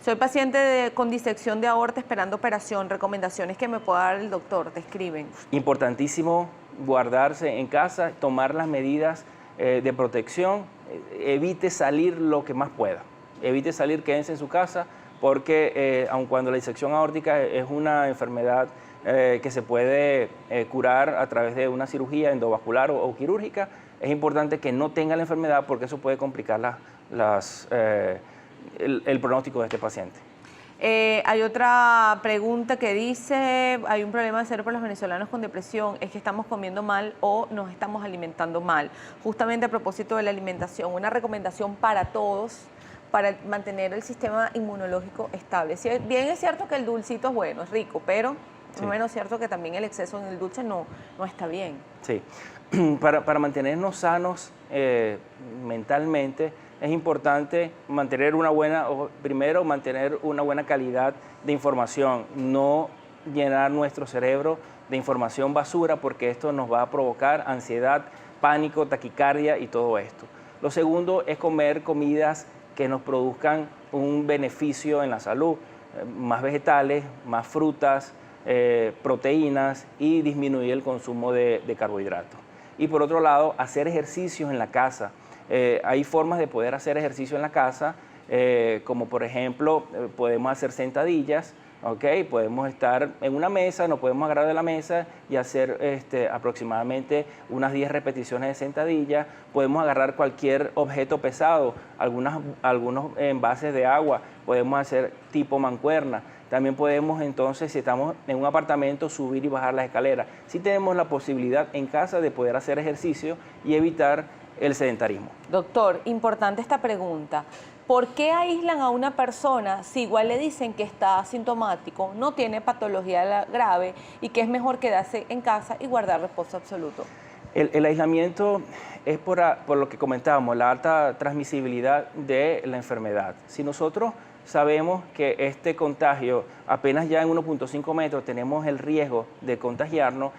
Soy paciente con disección de aorta esperando operación. Recomendaciones que me pueda dar el doctor, te escriben. Importantísimo guardarse en casa, tomar las medidas de protección, evite salir lo que más pueda. Evite salir, quédense en su casa, porque aun cuando la disección aórtica es una enfermedad que se puede curar a través de una cirugía endovascular o quirúrgica, es importante que no tenga la enfermedad porque eso puede complicar el pronóstico de este paciente. Hay otra pregunta que dice, hay un problema serio para los venezolanos con depresión, es que estamos comiendo mal o nos estamos alimentando mal. Justamente a propósito de la alimentación, una recomendación para todos para mantener el sistema inmunológico estable. Si bien es cierto que el dulcito es bueno, es rico, pero sí, es menos cierto que también el exceso en el dulce no está bien. Sí, para mantenernos sanos mentalmente, es importante mantener primero mantener una buena calidad de información, no llenar nuestro cerebro de información basura porque esto nos va a provocar ansiedad, pánico, taquicardia y todo esto. Lo segundo es comer comidas que nos produzcan un beneficio en la salud, más vegetales, más frutas, proteínas y disminuir el consumo de carbohidratos. Y por otro lado, hacer ejercicios en la casa. Hay formas de poder hacer ejercicio en la casa, como por ejemplo, podemos hacer sentadillas, ¿okay? Podemos estar en una mesa, nos podemos agarrar de la mesa y hacer aproximadamente unas 10 repeticiones de sentadilla. Podemos agarrar cualquier objeto pesado, algunos envases de agua, podemos hacer tipo mancuerna. También podemos entonces, si estamos en un apartamento, subir y bajar las escaleras. Sí tenemos la posibilidad en casa de poder hacer ejercicio y evitar el sedentarismo. Doctor, importante esta pregunta. ¿Por qué aíslan a una persona si igual le dicen que está asintomático, no tiene patología grave y que es mejor quedarse en casa y guardar reposo absoluto? El aislamiento es por lo que comentábamos, la alta transmisibilidad de la enfermedad. Si nosotros sabemos que este contagio, apenas ya en 1.5 metros tenemos el riesgo de contagiarnos,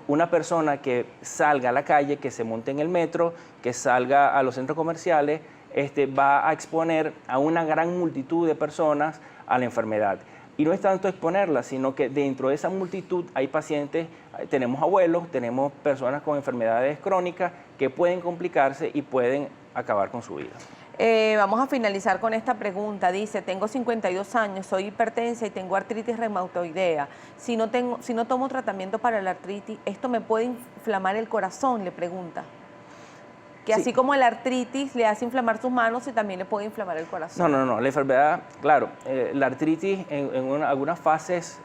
una persona que salga a la calle, que se monte en el metro, que salga a los centros comerciales, va a exponer a una gran multitud de personas a la enfermedad. Y no es tanto exponerla, sino que dentro de esa multitud hay pacientes, tenemos abuelos, tenemos personas con enfermedades crónicas que pueden complicarse y pueden acabar con su vida. Vamos a finalizar con esta pregunta. Dice, tengo 52 años, soy hipertensa y tengo artritis reumatoidea. Si no tomo tratamiento para la artritis, ¿esto me puede inflamar el corazón?, le pregunta. Que Sí. así como la artritis le hace inflamar sus manos y también le puede inflamar el corazón. No, la enfermedad, claro, la artritis en algunas fases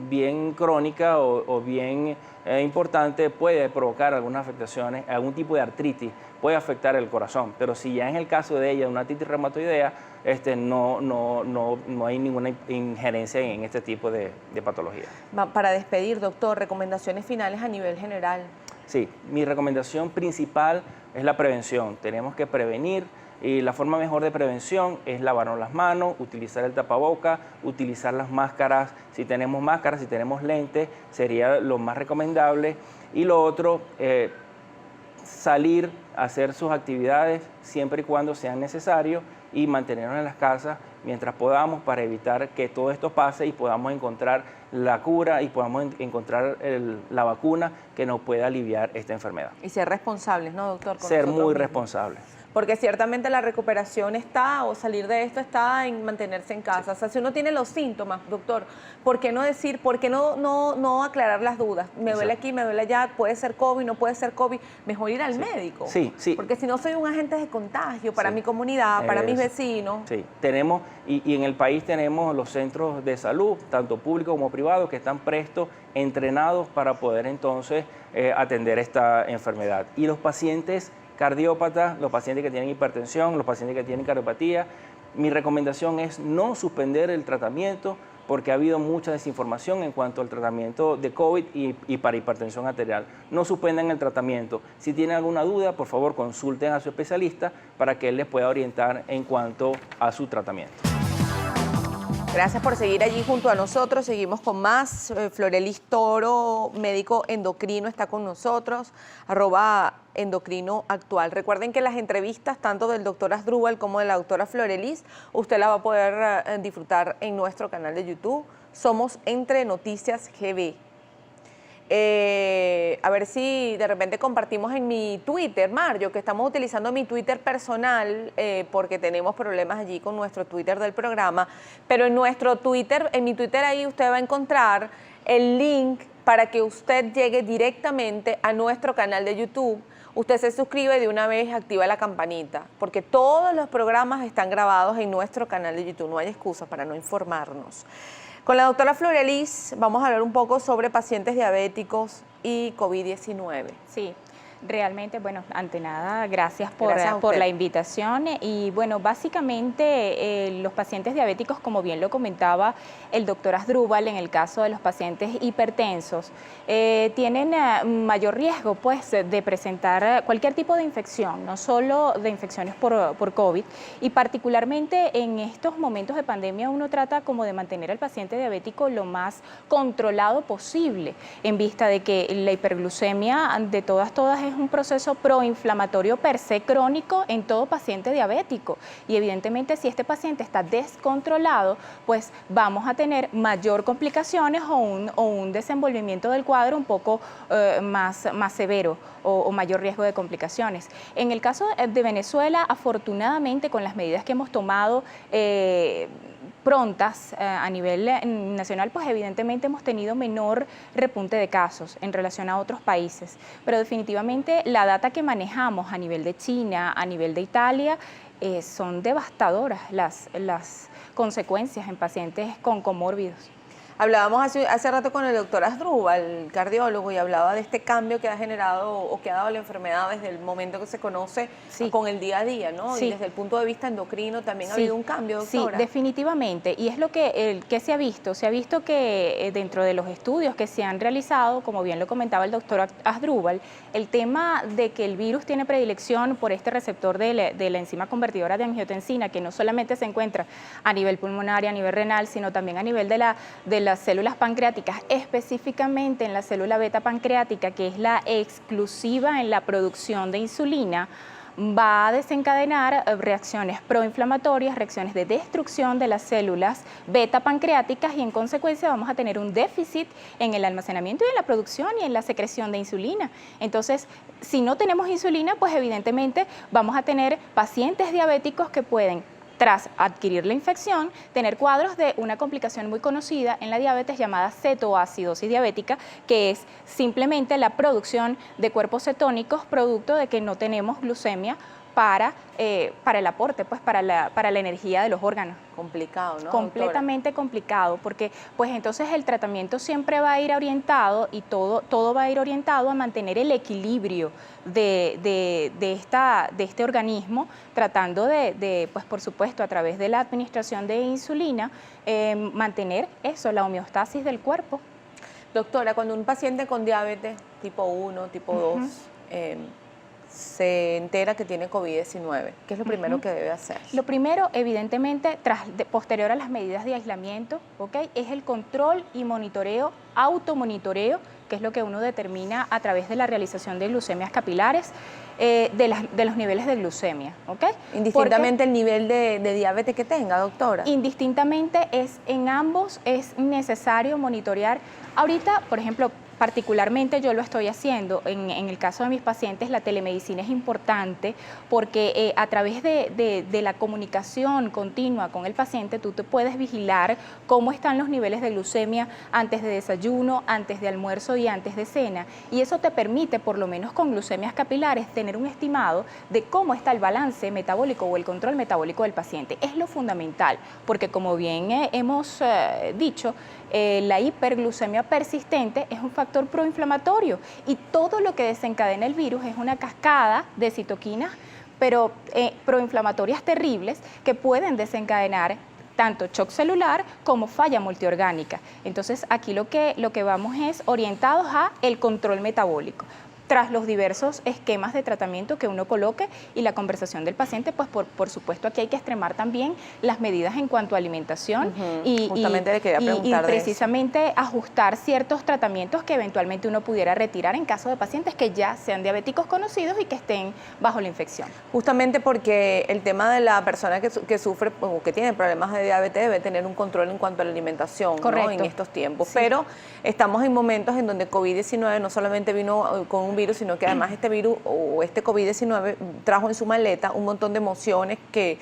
bien crónica o bien importante puede provocar algunas afectaciones, algún tipo de artritis puede afectar el corazón, pero si ya en el caso de ella, una artritis reumatoidea, no hay ninguna injerencia en este tipo de patología. Para despedir, doctor, recomendaciones finales a nivel general. Sí, mi recomendación principal es la prevención. Tenemos que prevenir y la forma mejor de prevención es lavarnos las manos, utilizar el tapaboca, utilizar las máscaras. Si tenemos máscaras, si tenemos lentes, sería lo más recomendable. Y lo otro, salir a hacer sus actividades siempre y cuando sean necesarios y mantenernos en las casas mientras podamos para evitar que todo esto pase y podamos encontrar la cura y podamos encontrar la vacuna que nos pueda aliviar esta enfermedad. Y ser responsables, ¿no, doctor? Ser muy responsables. Porque ciertamente la recuperación está, o salir de esto está en mantenerse en casa. O sea, si uno tiene los síntomas, doctor, ¿por qué no decir, por qué no aclarar las dudas? Me duele aquí, me duele allá, puede ser COVID, no puede ser COVID. Mejor ir al médico. Sí. Porque si no soy un agente de contagio para mi comunidad, para mis vecinos. Sí, tenemos, y en el país tenemos los centros de salud, tanto públicos como privados, que están prestos, entrenados para poder entonces atender esta enfermedad. Y los pacientes cardiópatas, los pacientes que tienen hipertensión, los pacientes que tienen cardiopatía, mi recomendación es no suspender el tratamiento porque ha habido mucha desinformación en cuanto al tratamiento de COVID y para hipertensión arterial. No suspendan el tratamiento. Si tienen alguna duda, por favor consulten a su especialista para que él les pueda orientar en cuanto a su tratamiento. Gracias por seguir allí junto a nosotros. Seguimos con más. Florelis Toro, médico endocrino, está con nosotros, @endocrinoactual. Recuerden que las entrevistas, tanto del doctor Asdrúbal como de la doctora Florelis, usted la va a poder disfrutar en nuestro canal de YouTube. Somos Entre Noticias GB. A ver si de repente compartimos en mi Twitter, Mario, que estamos utilizando mi Twitter personal porque tenemos problemas allí con nuestro Twitter del programa, pero en nuestro Twitter, en mi Twitter ahí usted va a encontrar el link para que usted llegue directamente a nuestro canal de YouTube. Usted se suscribe de una vez, activa la campanita, porque todos los programas están grabados en nuestro canal de YouTube, no hay excusa para no informarnos. Con la doctora Florelis vamos a hablar un poco sobre pacientes diabéticos y COVID-19. Sí, realmente, bueno, ante nada, gracias por la invitación. Y bueno, básicamente los pacientes diabéticos, como bien lo comentaba el doctor Asdrúbal, en el caso de los pacientes hipertensos, tienen mayor riesgo pues de presentar cualquier tipo de infección, no solo de infecciones por COVID, y particularmente en estos momentos de pandemia uno trata como de mantener al paciente diabético lo más controlado posible, en vista de que la hiperglucemia de todas es un proceso proinflamatorio per se crónico en todo paciente diabético, y evidentemente si este paciente está descontrolado, pues vamos a tener mayor complicaciones o un desenvolvimiento del cuadro un poco más severo o mayor riesgo de complicaciones. En el caso de Venezuela, afortunadamente con las medidas que hemos tomado prontas a nivel nacional, pues evidentemente hemos tenido menor repunte de casos en relación a otros países, pero definitivamente la data que manejamos a nivel de China, a nivel de Italia, son devastadoras las consecuencias en pacientes con comórbidos. Hablábamos hace rato con el doctor Asdrúbal, el cardiólogo, y hablaba de este cambio que ha generado o que ha dado la enfermedad desde el momento que se conoce con el día a día, ¿no? Sí. Y desde el punto de vista endocrino también ha habido un cambio, doctora. Sí, definitivamente. Y es lo que se ha visto. Se ha visto que dentro de los estudios que se han realizado, como bien lo comentaba el doctor Asdrúbal, el tema de que el virus tiene predilección por este receptor de la enzima convertidora de angiotensina, que no solamente se encuentra a nivel pulmonar y a nivel renal, sino también a nivel de las células pancreáticas, específicamente en la célula beta pancreática, que es la exclusiva en la producción de insulina, va a desencadenar reacciones proinflamatorias, reacciones de destrucción de las células beta pancreáticas y en consecuencia vamos a tener un déficit en el almacenamiento y en la producción y en la secreción de insulina. Entonces, si no tenemos insulina, pues evidentemente vamos a tener pacientes diabéticos que pueden, tras adquirir la infección, tener cuadros de una complicación muy conocida en la diabetes llamada cetoacidosis diabética, que es simplemente la producción de cuerpos cetónicos producto de que no tenemos glucemia para el aporte, pues para la energía de los órganos. Complicado, ¿no? Completamente doctora? Complicado, porque pues entonces el tratamiento siempre va a ir orientado y todo va a ir orientado a mantener el equilibrio de este organismo, tratando pues por supuesto a través de la administración de insulina, mantener eso, la homeostasis del cuerpo. Doctora, cuando un paciente con diabetes tipo 1, tipo 2, se entera que tiene COVID-19, ¿qué es lo primero que debe hacer? Lo primero, evidentemente, posterior a las medidas de aislamiento, ¿okay?, es el control y monitoreo, automonitoreo, que es lo que uno determina a través de la realización de glucemias capilares, de los niveles de glucemia, ¿ok? Indistintamente el nivel de diabetes que tenga, doctora. Indistintamente, en ambos es necesario monitorear. Ahorita, por ejemplo, particularmente yo lo estoy haciendo, en el caso de mis pacientes la telemedicina es importante porque a través de la comunicación continua con el paciente tú te puedes vigilar cómo están los niveles de glucemia antes de desayuno, antes de almuerzo y antes de cena, y eso te permite, por lo menos con glucemias capilares, tener un estimado de cómo está el balance metabólico o el control metabólico del paciente. Es lo fundamental, porque como bien hemos dicho, la hiperglucemia persistente es un factor proinflamatorio y todo lo que desencadena el virus es una cascada de citoquinas, pero proinflamatorias terribles que pueden desencadenar tanto shock celular como falla multiorgánica. Entonces aquí lo que vamos es orientados a el control metabólico, tras los diversos esquemas de tratamiento que uno coloque y la conversación del paciente, pues por supuesto aquí hay que extremar también las medidas en cuanto a alimentación y precisamente ajustar ciertos tratamientos que eventualmente uno pudiera retirar en caso de pacientes que ya sean diabéticos conocidos y que estén bajo la infección. Justamente porque el tema de la persona que sufre o que tiene problemas de diabetes debe tener un control en cuanto a la alimentación, ¿no?, en estos tiempos. Sí. Pero estamos en momentos en donde COVID-19 no solamente vino con un virus, sino que además este virus o este COVID-19 trajo en su maleta un montón de emociones que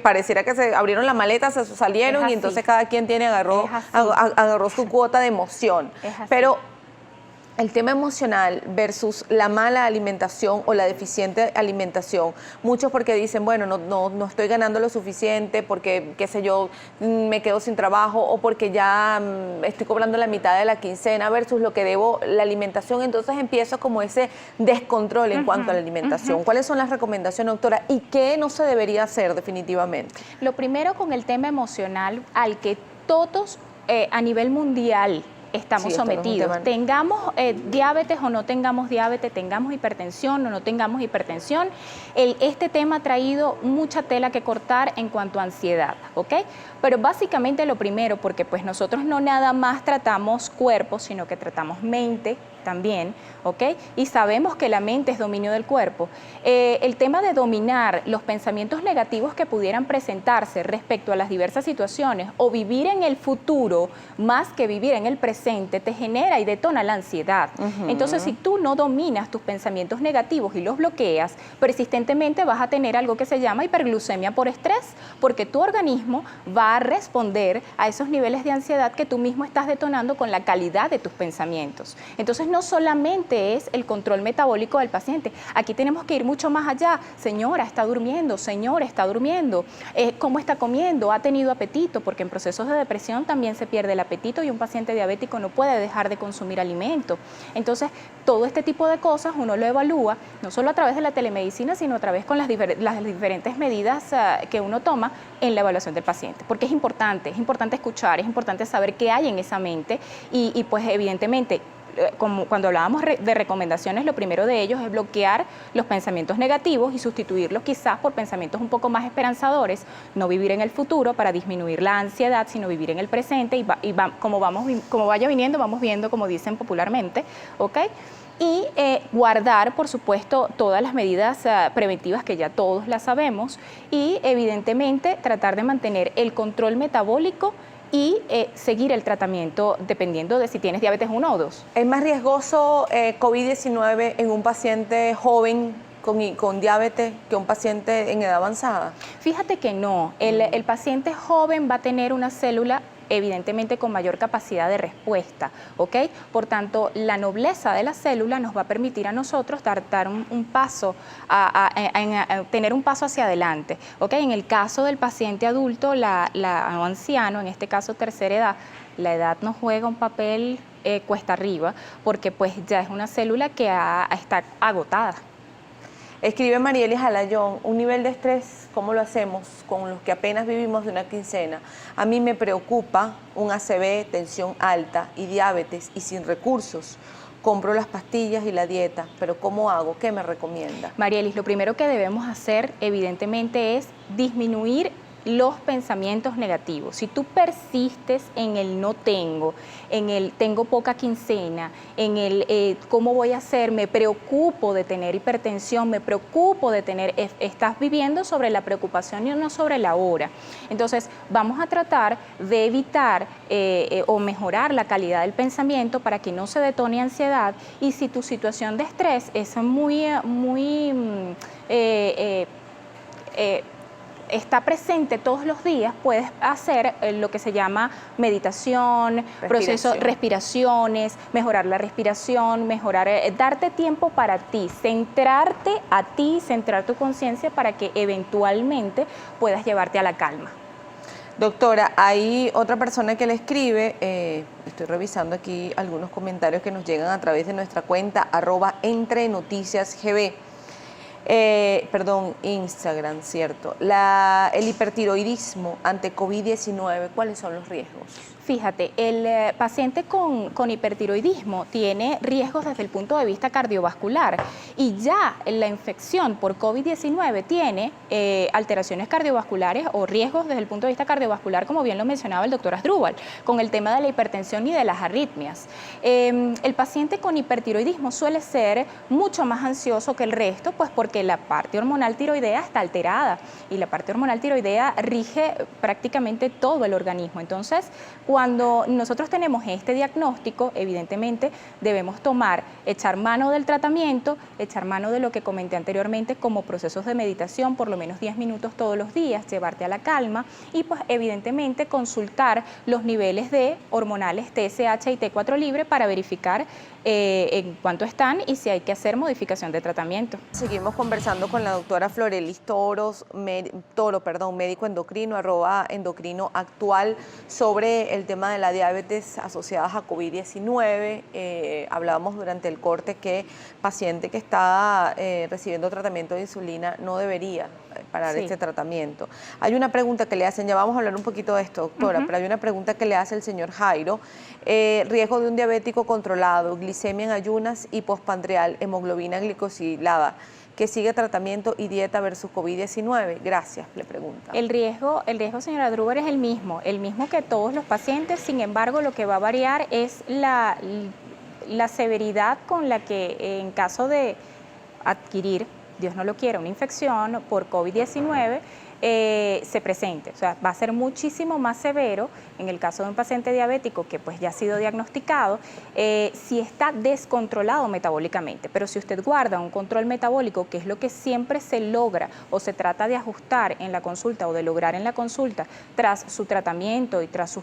pareciera que se abrieron la maleta, se salieron y entonces cada quien agarró su cuota de emoción. Pero el tema emocional versus la mala alimentación o la deficiente alimentación, muchos porque dicen, bueno, no estoy ganando lo suficiente porque, qué sé yo, me quedo sin trabajo o porque ya estoy cobrando la mitad de la quincena versus lo que debo la alimentación, entonces empiezo como ese descontrol en cuanto a la alimentación. ¿Cuáles son las recomendaciones, doctora? ¿Y qué no se debería hacer definitivamente? Lo primero, con el tema emocional al que todos a nivel mundial estamos sometidos, tengamos diabetes o no tengamos diabetes, tengamos hipertensión o no tengamos hipertensión, este tema ha traído mucha tela que cortar en cuanto a ansiedad, ¿ok? Pero básicamente lo primero, porque pues nosotros no nada más tratamos cuerpo, sino que tratamos mente también, ¿ok? Y sabemos que la mente es dominio del cuerpo. El tema de dominar los pensamientos negativos que pudieran presentarse respecto a las diversas situaciones o vivir en el futuro más que vivir en el presente te genera y detona la ansiedad. Entonces, si tú no dominas tus pensamientos negativos y los bloqueas, persistentemente vas a tener algo que se llama hiperglucemia por estrés, porque tu organismo va a responder a esos niveles de ansiedad que tú mismo estás detonando con la calidad de tus pensamientos. Entonces, no solamente es el control metabólico del paciente, aquí tenemos que ir mucho más allá. Señora, está durmiendo, señor, está durmiendo, ¿cómo está comiendo? ¿Ha tenido apetito? Porque en procesos de depresión también se pierde el apetito y un paciente diabético no puede dejar de consumir alimento. Entonces, todo este tipo de cosas uno lo evalúa, no solo a través de la telemedicina, sino a través con las diferentes medidas que uno toma en la evaluación del paciente, porque es importante escuchar, es importante saber qué hay en esa mente y pues evidentemente cuando hablábamos de recomendaciones, lo primero de ellos es bloquear los pensamientos negativos y sustituirlos quizás por pensamientos un poco más esperanzadores, no vivir en el futuro para disminuir la ansiedad, sino vivir en el presente como vaya viniendo, vamos viendo, como dicen popularmente, ¿ok? Y guardar, por supuesto, todas las medidas preventivas que ya todos las sabemos y, evidentemente, tratar de mantener el control metabólico y seguir el tratamiento dependiendo de si tienes diabetes 1 o 2. ¿Es más riesgoso COVID-19 en un paciente joven con diabetes que un paciente en edad avanzada? Fíjate que no. El paciente joven va a tener una célula evidentemente con mayor capacidad de respuesta, ¿ok? Por tanto, la nobleza de la célula nos va a permitir a nosotros dar un paso, tener un paso hacia adelante, ¿ok? En el caso del paciente adulto o anciano, en este caso tercera edad, la edad nos juega un papel cuesta arriba, porque pues ya es una célula que está agotada. Escribe Marielis Alayón, un nivel de estrés, ¿cómo lo hacemos con los que apenas vivimos de una quincena? A mí me preocupa un ACV, tensión alta y diabetes y sin recursos. Compro las pastillas y la dieta, pero ¿cómo hago? ¿Qué me recomienda? Marielis, lo primero que debemos hacer evidentemente es disminuir los pensamientos negativos. Si tú persistes en el no tengo, en el tengo poca quincena, en el cómo voy a hacer, me preocupo de tener hipertensión, me preocupo de tener, estás viviendo sobre la preocupación y no sobre la hora. Entonces, vamos a tratar de evitar o mejorar la calidad del pensamiento para que no se detone ansiedad, y si tu situación de estrés es está presente todos los días, puedes hacer lo que se llama meditación, respiraciones, mejorar la respiración, darte tiempo para ti, centrarte a ti, centrar tu conciencia para que eventualmente puedas llevarte a la calma. Doctora, hay otra persona que le escribe, estoy revisando aquí algunos comentarios que nos llegan a través de nuestra cuenta @entrenoticiasgb. Instagram, ¿cierto? El hipertiroidismo ante COVID-19, ¿cuáles son los riesgos? Fíjate, el paciente con hipertiroidismo tiene riesgos desde el punto de vista cardiovascular, y ya la infección por COVID-19 tiene alteraciones cardiovasculares o riesgos desde el punto de vista cardiovascular, como bien lo mencionaba el doctor Asdrúbal, con el tema de la hipertensión y de las arritmias. El paciente con hipertiroidismo suele ser mucho más ansioso que el resto, pues porque la parte hormonal tiroidea está alterada, y la parte hormonal tiroidea rige prácticamente todo el organismo. Entonces, cuando nosotros tenemos este diagnóstico, evidentemente debemos echar mano del tratamiento, echar mano de lo que comenté anteriormente como procesos de meditación, por lo menos 10 minutos todos los días, llevarte a la calma, y pues evidentemente consultar los niveles de hormonales TSH y T4 libre para verificar en cuánto están y si hay que hacer modificación de tratamiento. Seguimos conversando con la doctora Florelis Toro, médico endocrino, @endocrinoactual, sobre el tema de la diabetes asociadas a COVID-19. Hablábamos durante el corte que paciente que está recibiendo tratamiento de insulina no debería parar este tratamiento. Hay una pregunta que le hacen, ya vamos a hablar un poquito de esto, doctora, pero hay una pregunta que le hace el señor Jairo. Riesgo de un diabético controlado, glicemia en ayunas y postprandial, hemoglobina glicosilada, que sigue tratamiento y dieta versus COVID-19. Gracias, le pregunta. El riesgo, señora Druber, es el mismo que todos los pacientes. Sin embargo, lo que va a variar es la severidad con la que en caso de adquirir, Dios no lo quiera, una infección por COVID-19, se presente. O sea, va a ser muchísimo más severo en el caso de un paciente diabético que pues ya ha sido diagnosticado, si está descontrolado metabólicamente. Pero si usted guarda un control metabólico, que es lo que siempre se logra o se trata de ajustar en la consulta o de lograr en la consulta tras su tratamiento y tras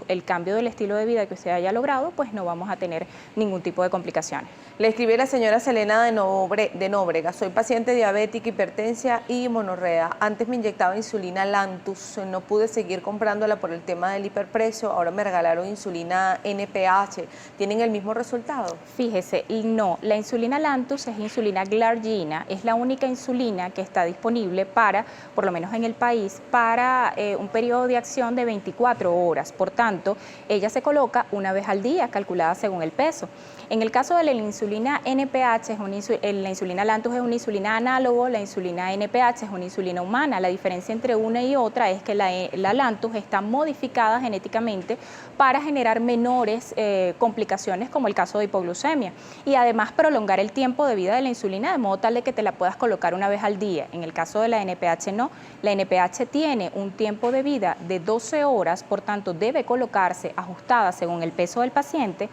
el cambio del estilo de vida que usted haya logrado, pues no vamos a tener ningún tipo de complicaciones. Le escribe la señora Selena de Nóbrega. Soy paciente diabética, hipertensa y monorrea. Antes me inyectaba necesitaba insulina Lantus, no pude seguir comprándola por el tema del hiperprecio, ahora me regalaron insulina NPH. ¿Tienen el mismo resultado? Fíjese, no, la insulina Lantus es insulina glargina, es la única insulina que está disponible para, por lo menos en el país, para un periodo de acción de 24 horas. Por tanto, ella se coloca una vez al día, calculada según el peso. En el caso de la insulina NPH, la insulina Lantus es una insulina análogo, la insulina NPH es una insulina humana. La diferencia entre una y otra es que la Lantus está modificada genéticamente para generar menores complicaciones, como el caso de hipoglucemia, y además prolongar el tiempo de vida de la insulina de modo tal de que te la puedas colocar una vez al día. En el caso de la NPH no, la NPH tiene un tiempo de vida de 12 horas, por tanto debe colocarse ajustada según el peso del paciente,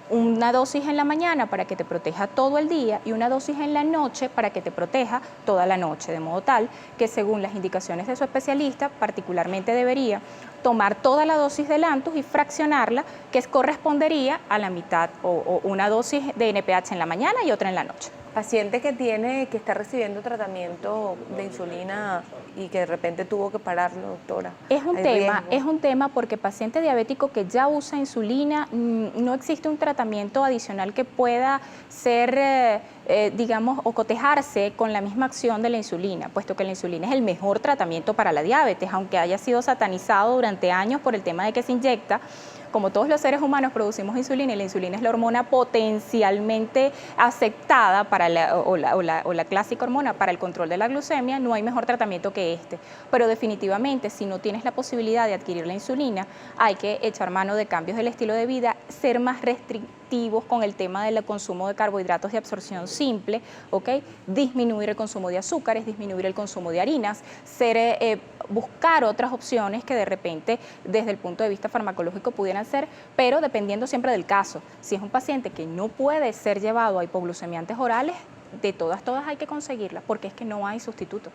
una dosis en la mañana para que te proteja todo el día y una dosis en la noche para que te proteja toda la noche, de modo tal que según las indicaciones de su especialista, particularmente debería tomar toda la dosis de Lantus y fraccionarla, que correspondería a la mitad o una dosis de NPH en la mañana y otra en la noche. Paciente que está recibiendo tratamiento de insulina y que de repente tuvo que pararlo, doctora. Es un tema porque paciente diabético que ya usa insulina, no existe un tratamiento adicional que pueda ser, digamos, o cotejarse con la misma acción de la insulina, puesto que la insulina es el mejor tratamiento para la diabetes, aunque haya sido satanizado durante años por el tema de que se inyecta. Como todos los seres humanos producimos insulina y la insulina es la hormona potencialmente aceptada para la clásica hormona para el control de la glucemia, no hay mejor tratamiento que este. Pero definitivamente, si no tienes la posibilidad de adquirir la insulina, hay que echar mano de cambios del estilo de vida, ser más restrictivos con el tema del consumo de carbohidratos de absorción simple, ¿ok? Disminuir el consumo de azúcares, disminuir el consumo de harinas, buscar otras opciones que de repente desde el punto de vista farmacológico pudieran ser, pero dependiendo siempre del caso. Si es un paciente que no puede ser llevado a hipoglucemiantes orales, de todas hay que conseguirla, porque es que no hay sustituto.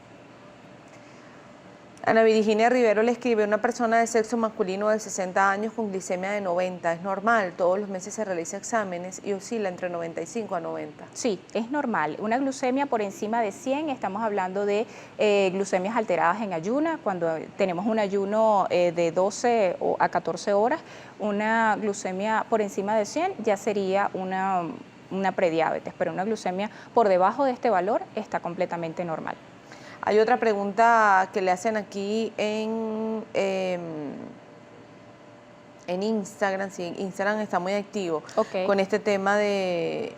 Ana Virginia Rivero le escribe: una persona de sexo masculino de 60 años con glicemia de 90, ¿es normal? Todos los meses se realiza exámenes y oscila entre 95 a 90. Sí, es normal. Una glucemia por encima de 100, estamos hablando de glucemias alteradas en ayuna, cuando tenemos un ayuno de 12 a 14 horas, una glucemia por encima de 100 ya sería una prediabetes, pero una glucemia por debajo de este valor está completamente normal. Hay otra pregunta que le hacen aquí en Instagram. Sí, Instagram está muy activo con este tema de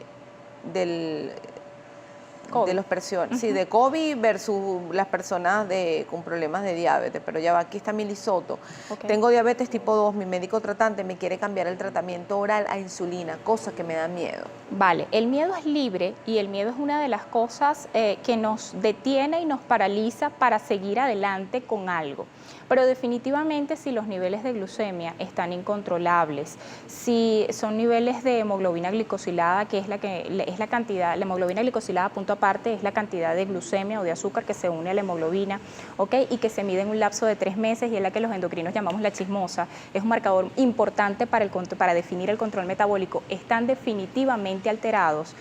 los personas, sí, de COVID versus las personas con problemas de diabetes. Pero ya va, aquí está Mili Soto. Tengo diabetes tipo 2, mi médico tratante me quiere cambiar el tratamiento oral a insulina, cosa que me da miedo. Vale, el miedo es libre y el miedo es una de las cosas que nos detiene y nos paraliza para seguir adelante con algo. Pero definitivamente si los niveles de glucemia están incontrolables, si son niveles de hemoglobina glicosilada, que es la cantidad, la hemoglobina glicosilada punto aparte es la cantidad de glucemia o de azúcar que se une a la hemoglobina, ¿ok? Y que se mide en un lapso de 3 meses y es la que los endocrinos llamamos la chismosa, es un marcador importante para definir el control metabólico, están definitivamente alterados.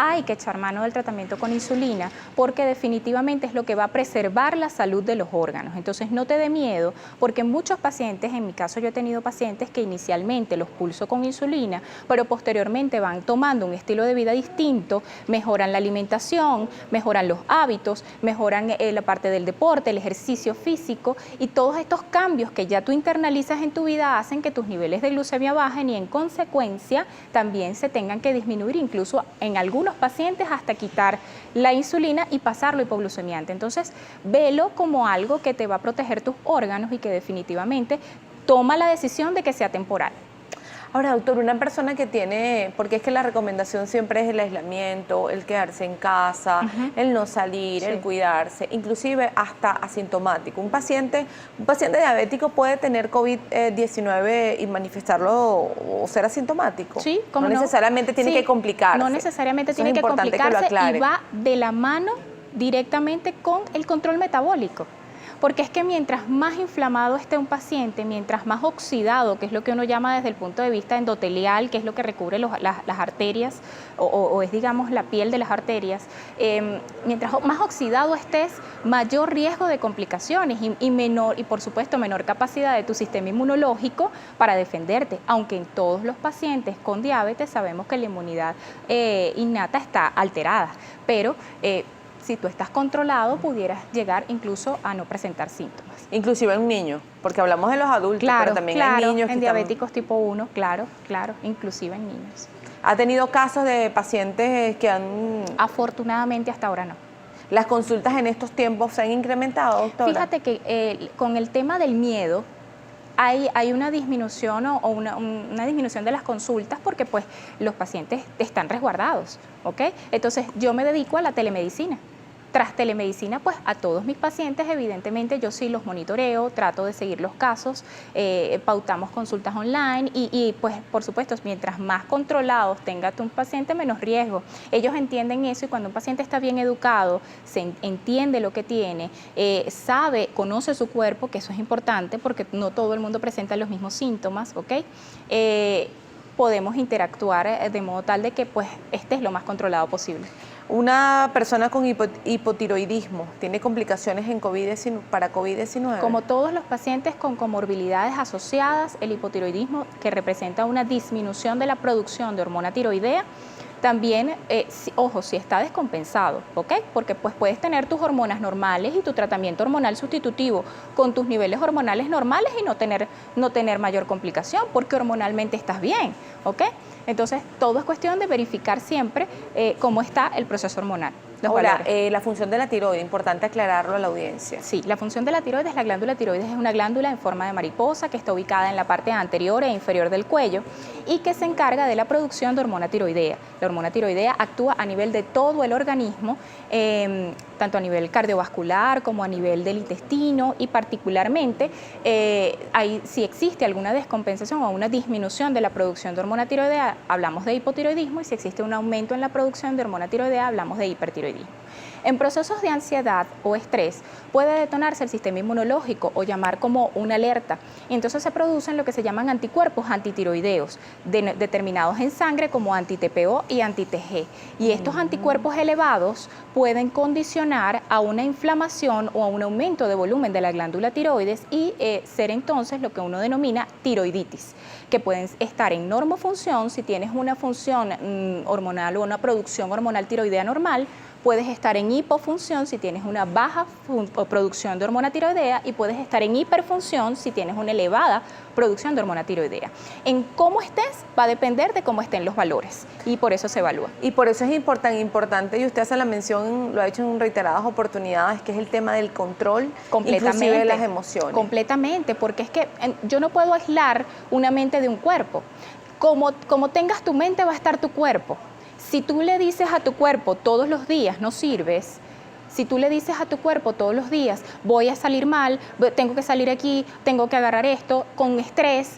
Hay que echar mano del tratamiento con insulina porque definitivamente es lo que va a preservar la salud de los órganos. Entonces no te dé miedo porque muchos pacientes, en mi caso yo he tenido pacientes que inicialmente los pulso con insulina, pero posteriormente van tomando un estilo de vida distinto, mejoran la alimentación, mejoran los hábitos, mejoran la parte del deporte, el ejercicio físico y todos estos cambios que ya tú internalizas en tu vida hacen que tus niveles de glucemia bajen y en consecuencia también se tengan que disminuir, incluso en algunos pacientes hasta quitar la insulina y pasarlo hipoglucemiante. Entonces, velo como algo que te va a proteger tus órganos y que definitivamente toma la decisión de que sea temporal. Ahora, doctor, una persona que tiene, porque es que la recomendación siempre es el aislamiento, el quedarse en casa, el no salir, el cuidarse, inclusive hasta asintomático. Un paciente diabético puede tener COVID-19 y manifestarlo o ser asintomático. Sí, ¿cómo no? No necesariamente tiene que complicarse. No necesariamente tiene que complicarse y va de la mano directamente con el control metabólico. Porque es que mientras más inflamado esté un paciente, mientras más oxidado, que es lo que uno llama desde el punto de vista endotelial, que es lo que recubre las arterias o es, digamos, la piel de las arterias, mientras más oxidado estés, mayor riesgo de complicaciones y por supuesto menor capacidad de tu sistema inmunológico para defenderte, aunque en todos los pacientes con diabetes sabemos que la inmunidad innata está alterada, pero si tú estás controlado pudieras llegar incluso a no presentar síntomas. Inclusive en un niño, porque hablamos de los adultos, claro, pero también claro, hay niños que en diabéticos tipo 1, claro, inclusive en niños. ¿Ha tenido casos de pacientes que han...? Afortunadamente hasta ahora no. ¿Las consultas en estos tiempos se han incrementado, doctora? Fíjate que con el tema del miedo hay una disminución o una disminución de las consultas porque pues los pacientes están resguardados, ¿ok? Entonces yo me dedico a la telemedicina. Tras telemedicina, pues a todos mis pacientes, evidentemente yo sí los monitoreo, trato de seguir los casos, pautamos consultas online y pues por supuesto, mientras más controlados tenga tu paciente, menos riesgo. Ellos entienden eso y cuando un paciente está bien educado, se entiende lo que tiene, conoce su cuerpo, que eso es importante porque no todo el mundo presenta los mismos síntomas, ¿ok? Podemos interactuar de modo tal de que pues estés lo más controlado posible. Una persona con hipotiroidismo, ¿tiene complicaciones para COVID-19? Como todos los pacientes con comorbilidades asociadas, el hipotiroidismo, que representa una disminución de la producción de hormona tiroidea, también, ojo, si está descompensado, ¿ok? Porque pues puedes tener tus hormonas normales y tu tratamiento hormonal sustitutivo con tus niveles hormonales normales y no tener mayor complicación porque hormonalmente estás bien, ¿ok? Entonces, todo es cuestión de verificar siempre cómo está el proceso hormonal. Ahora, la función de la tiroides, importante aclararlo a la audiencia. Sí, la función de la tiroides, la glándula tiroides es una glándula en forma de mariposa que está ubicada en la parte anterior e inferior del cuello y que se encarga de la producción de hormona tiroidea. La hormona tiroidea actúa a nivel de todo el organismo, tanto a nivel cardiovascular como a nivel del intestino y particularmente si existe alguna descompensación o una disminución de la producción de hormona tiroidea, hablamos de hipotiroidismo y si existe un aumento en la producción de hormona tiroidea, hablamos de hipertiroidismo. En procesos de ansiedad o estrés puede detonarse el sistema inmunológico o llamar como una alerta y entonces se producen lo que se llaman anticuerpos antitiroideos determinados en sangre como anti-TPO y anti-TG y estos anticuerpos elevados pueden condicionar a una inflamación o a un aumento de volumen de la glándula tiroides y ser entonces lo que uno denomina tiroiditis, que pueden estar en normofunción si tienes una función hormonal o una producción hormonal tiroidea normal, puedes estar en hipofunción si tienes una baja producción de hormona tiroidea y puedes estar en hiperfunción si tienes una elevada producción de hormona tiroidea. En cómo estés va a depender de cómo estén los valores y por eso se evalúa. Y por eso es tan importante, y usted hace la mención, lo ha hecho en reiteradas oportunidades, que es el tema del control, inclusive de las emociones. Completamente, porque es que yo no puedo aislar una mente de un cuerpo. Como tengas tu mente va a estar tu cuerpo. Si tú le dices a tu cuerpo todos los días no sirves, si tú le dices a tu cuerpo todos los días voy a salir mal, tengo que salir aquí, tengo que agarrar esto, con estrés,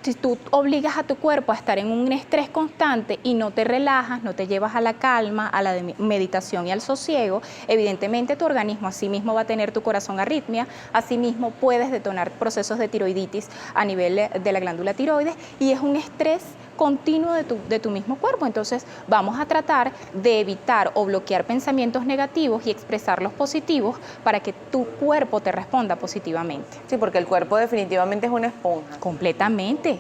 si tú obligas a tu cuerpo a estar en un estrés constante y no te relajas, no te llevas a la calma, a la meditación y al sosiego, evidentemente tu organismo así mismo va a tener tu corazón arritmia, así mismo puedes detonar procesos de tiroiditis a nivel de la glándula tiroides y es un estrés continuo de tu mismo cuerpo. Entonces vamos a tratar de evitar o bloquear pensamientos negativos y expresar los positivos para que tu cuerpo te responda positivamente. Sí, porque el cuerpo definitivamente es una esponja. Completamente.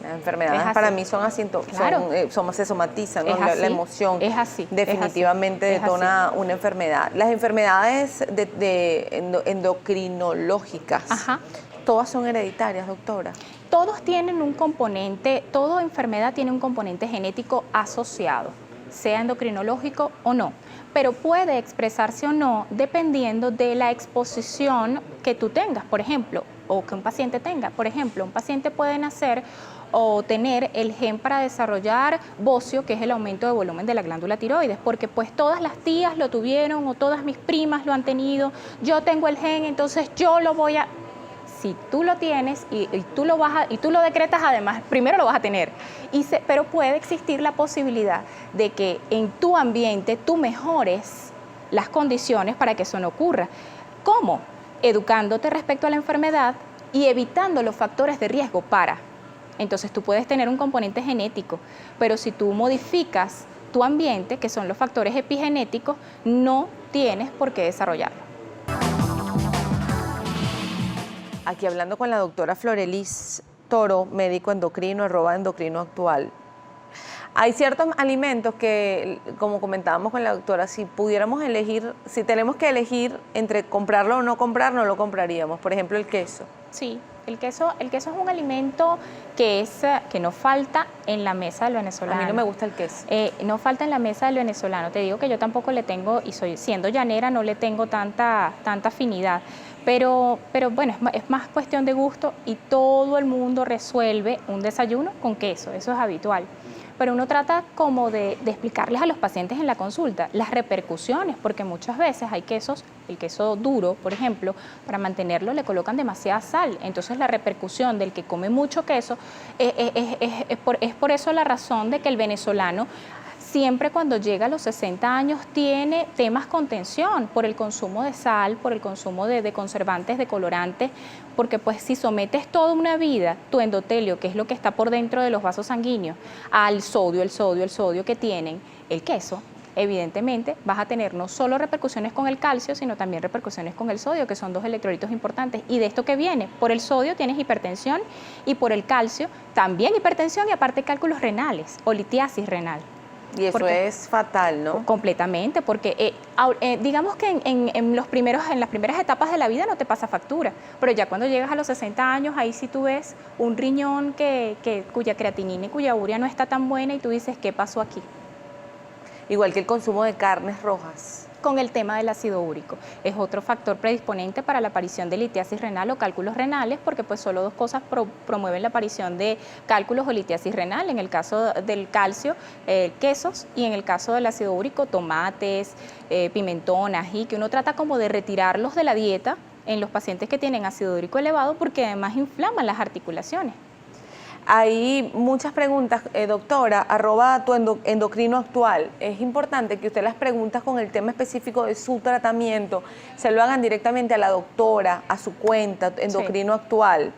Las enfermedades para mí son así, claro. se somatizan, ¿no? La emoción es así, definitivamente detona una enfermedad. Las enfermedades endocrinológicas, ¿todas son hereditarias, doctora? Todos tienen un componente, toda enfermedad tiene un componente genético asociado, sea endocrinológico o no, pero puede expresarse o no dependiendo de la exposición que tú tengas, por ejemplo, o que un paciente tenga. Por ejemplo, un paciente puede nacer o tener el gen para desarrollar bocio, que es el aumento de volumen de la glándula tiroides, porque pues todas las tías lo tuvieron o todas mis primas lo han tenido, yo tengo el gen, entonces yo lo voy a... Si tú lo tienes y tú lo decretas, además, primero lo vas a tener. Pero puede existir la posibilidad de que en tu ambiente tú mejores las condiciones para que eso no ocurra. ¿Cómo? Educándote respecto a la enfermedad y evitando los factores de riesgo para. Entonces tú puedes tener un componente genético, pero si tú modificas tu ambiente, que son los factores epigenéticos, no tienes por qué desarrollarlo. Aquí hablando con la doctora Florelis Toro, médico endocrino, @endocrinoactual. Hay ciertos alimentos que, como comentábamos con la doctora, si pudiéramos elegir, si tenemos que elegir entre comprarlo o no comprar, no lo compraríamos. Por ejemplo, el queso. Sí, el queso es un alimento que no falta en la mesa del venezolano. A mí no me gusta el queso. No falta en la mesa del venezolano. Te digo que yo tampoco le tengo, y siendo llanera, no le tengo tanta afinidad. Pero bueno, es más cuestión de gusto y todo el mundo resuelve un desayuno con queso, eso es habitual. Pero uno trata como de explicarles a los pacientes en la consulta las repercusiones, porque muchas veces hay quesos, el queso duro, por ejemplo, para mantenerlo le colocan demasiada sal. Entonces la repercusión del que come mucho queso es por eso la razón de que el venezolano siempre cuando llega a los 60 años tiene temas con tensión por el consumo de sal, por el consumo de conservantes, de colorantes, porque pues si sometes toda una vida tu endotelio, que es lo que está por dentro de los vasos sanguíneos, al sodio, el sodio que tienen el queso, evidentemente vas a tener no solo repercusiones con el calcio, sino también repercusiones con el sodio, que son dos electrolitos importantes. Y de esto que viene, por el sodio tienes hipertensión y por el calcio también hipertensión y aparte cálculos renales o litiasis renal. Y eso es fatal, ¿no? Completamente, porque digamos que en las primeras etapas de la vida no te pasa factura, pero ya cuando llegas a los 60 años, ahí sí tú ves un riñón cuya creatinina y cuya urea no está tan buena y tú dices, ¿qué pasó aquí? Igual que el consumo de carnes rojas. Con el tema del ácido úrico. Es otro factor predisponente para la aparición de litiasis renal o cálculos renales, porque pues solo dos cosas promueven la aparición de cálculos o litiasis renal. En el caso del calcio, quesos, y en el caso del ácido úrico, tomates, pimentón, ají, que uno trata como de retirarlos de la dieta en los pacientes que tienen ácido úrico elevado, porque además inflaman las articulaciones. Hay muchas preguntas, doctora, @endocrinoactual. Es importante que usted las preguntas con el tema específico de su tratamiento se lo hagan directamente a la doctora, a su cuenta, endocrinoactual,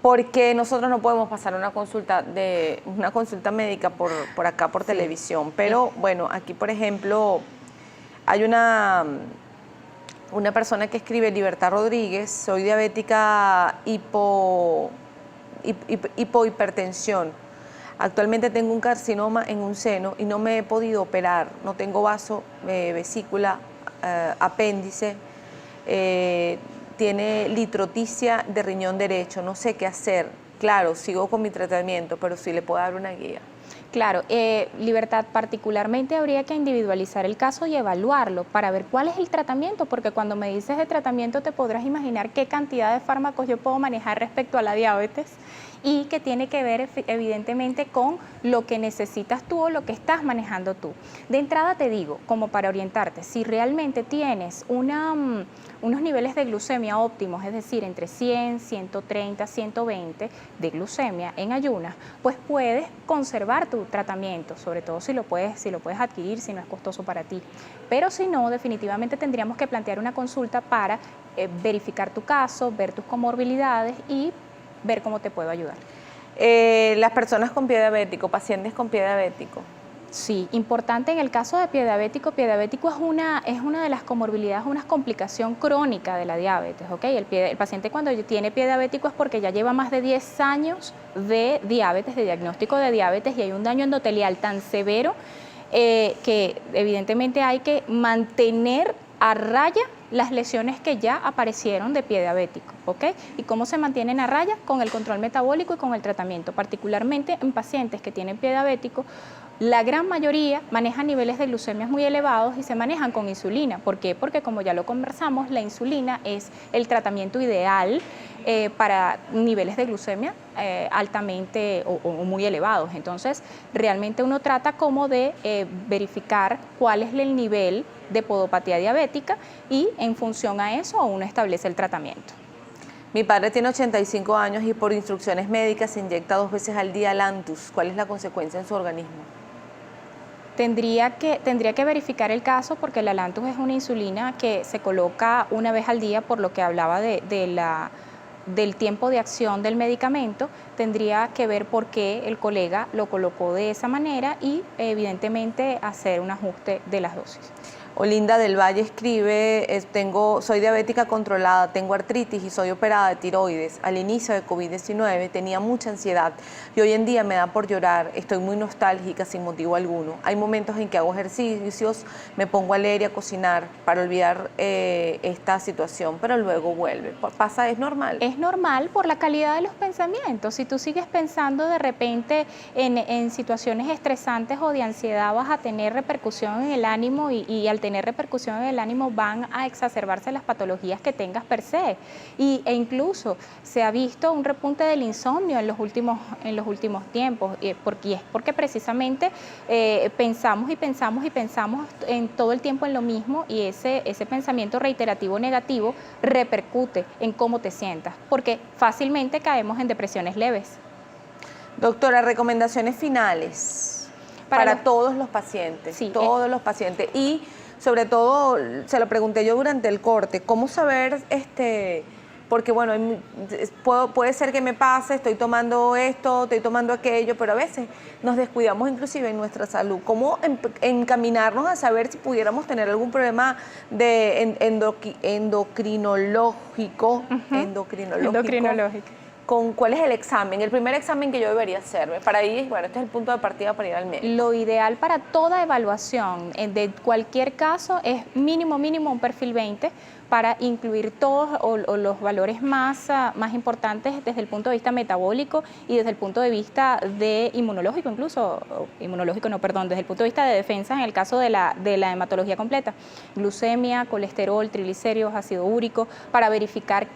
porque nosotros no podemos pasar una consulta médica por acá, por televisión. Pero bueno, aquí por ejemplo hay una persona que escribe, Libertad Rodríguez, soy diabética hipohipertensión. Actualmente tengo un carcinoma en un seno y no me he podido operar. No tengo vaso, vesícula, apéndice. Tiene litroticia de riñón derecho. No sé qué hacer. Claro, sigo con mi tratamiento, pero sí le puedo dar una guía. Claro, Libertad, particularmente habría que individualizar el caso y evaluarlo para ver cuál es el tratamiento, porque cuando me dices de tratamiento te podrás imaginar qué cantidad de fármacos yo puedo manejar respecto a la diabetes y que tiene que ver evidentemente con lo que necesitas tú o lo que estás manejando tú. De entrada te digo, como para orientarte, si realmente tienes unos niveles de glucemia óptimos, es decir, entre 100, 130, 120 de glucemia en ayunas, pues puedes conservar tu tratamiento, sobre todo si lo puedes adquirir, si no es costoso para ti. Pero si no, definitivamente tendríamos que plantear una consulta para verificar tu caso, ver tus comorbilidades y ver cómo te puedo ayudar. Las personas con pie diabético, pacientes con pie diabético. Sí, importante en el caso de pie diabético es una de las comorbilidades, una complicación crónica de la diabetes, ¿ok? El paciente cuando tiene pie diabético es porque ya lleva más de 10 años de diabetes, de diagnóstico de diabetes, y hay un daño endotelial tan severo que evidentemente hay que mantener a raya las lesiones que ya aparecieron de pie diabético, ¿ok? ¿Y cómo se mantienen a raya? Con el control metabólico y con el tratamiento, particularmente en pacientes que tienen pie diabético. La gran mayoría manejan niveles de glucemias muy elevados y se manejan con insulina. ¿Por qué? Porque como ya lo conversamos, la insulina es el tratamiento ideal para niveles de glucemia altamente o muy elevados. Entonces, realmente uno trata como de verificar cuál es el nivel de podopatía diabética y en función a eso uno establece el tratamiento. Mi padre tiene 85 años y por instrucciones médicas se inyecta 2 veces al día Lantus. ¿Cuál es la consecuencia en su organismo? Tendría que verificar el caso porque el Lantus es una insulina que se coloca una vez al día, por lo que hablaba del tiempo de acción del medicamento. Tendría que ver por qué el colega lo colocó de esa manera y evidentemente hacer un ajuste de las dosis. Olinda del Valle escribe, soy diabética controlada, tengo artritis y soy operada de tiroides. Al inicio de COVID-19 tenía mucha ansiedad y hoy en día me da por llorar, estoy muy nostálgica sin motivo alguno. Hay momentos en que hago ejercicios, me pongo a leer y a cocinar para olvidar esta situación, pero luego vuelve. ¿Pasa? ¿Es normal? Es normal por la calidad de los pensamientos. Si tú sigues pensando de repente en situaciones estresantes o de ansiedad, vas a tener repercusión en el ánimo y al tener repercusión en el ánimo van a exacerbarse las patologías que tengas per se. E incluso se ha visto un repunte del insomnio en los últimos tiempos, porque precisamente pensamos en todo el tiempo en lo mismo y ese pensamiento reiterativo negativo repercute en cómo te sientas, porque fácilmente caemos en depresiones leves. Doctora, recomendaciones finales para todos los pacientes, sí, todos los pacientes. Y sobre todo, se lo pregunté yo durante el corte, ¿cómo saber, porque bueno, puede ser que me pase, estoy tomando esto, estoy tomando aquello, pero a veces nos descuidamos inclusive en nuestra salud? ¿Cómo encaminarnos a saber si pudiéramos tener algún problema de endocrinológico? Endocrinológico. ¿Cuál es el examen? El primer examen que yo debería hacerme para ir, bueno, este es el punto de partida para ir al médico. Lo ideal para toda evaluación de cualquier caso es mínimo un perfil 20 para incluir todos los valores más importantes desde el punto de vista metabólico y desde el punto de vista de inmunológico, desde el punto de vista de defensa en el caso de la hematología completa. Glucemia, colesterol, triglicéridos, ácido úrico, para verificar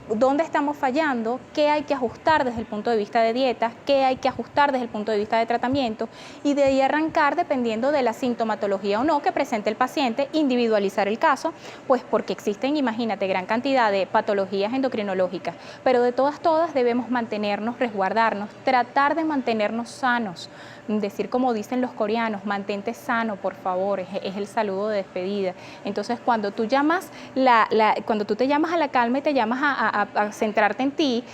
dónde estamos fallando, qué hay que ajustar desde el punto de vista de dietas, qué hay que ajustar desde el punto de vista de tratamiento, y de ahí arrancar dependiendo de la sintomatología o no que presente el paciente, individualizar el caso, pues porque existen, imagínate, gran cantidad de patologías endocrinológicas, pero de todas debemos mantenernos, resguardarnos, tratar de mantenernos sanos, decir como dicen los coreanos, mantente sano, por favor, es el saludo de despedida. Entonces, cuando tú cuando tú te llamas a la calma y te llamas a centrarte en ti,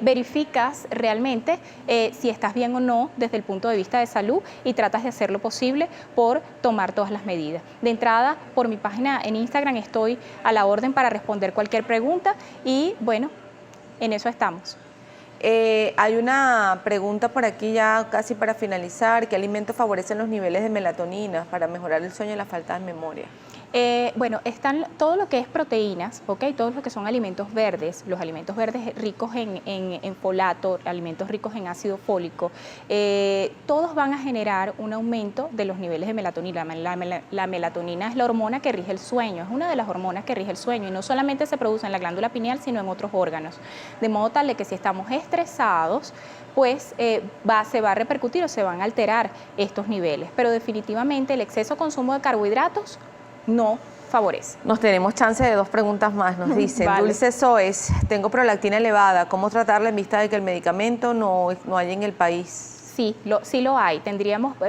verificas realmente si estás bien o no desde el punto de vista de salud y tratas de hacer lo posible por tomar todas las medidas. De entrada, por mi página en Instagram estoy a la orden para responder cualquier pregunta y bueno, en eso estamos. Hay una pregunta por aquí ya casi para finalizar. ¿Qué alimentos favorecen los niveles de melatonina para mejorar el sueño y la falta de memoria? Bueno, están todo lo que es proteínas, ¿okay? Todo lo que son alimentos verdes, los alimentos verdes ricos en folato, alimentos ricos en ácido fólico, todos van a generar un aumento de los niveles de melatonina. La melatonina es la hormona que rige el sueño, es una de las hormonas que rige el sueño y no solamente se produce en la glándula pineal, sino en otros órganos. De modo tal de que si estamos estresados, pues se va a repercutir o se van a alterar estos niveles. Pero definitivamente el exceso de consumo de carbohidratos no favorece. Nos tenemos chance de 2 preguntas más. Nos dicen, vale. Dulce Soes, tengo prolactina elevada, ¿cómo tratarla en vista de que el medicamento no hay en el país? Sí lo hay.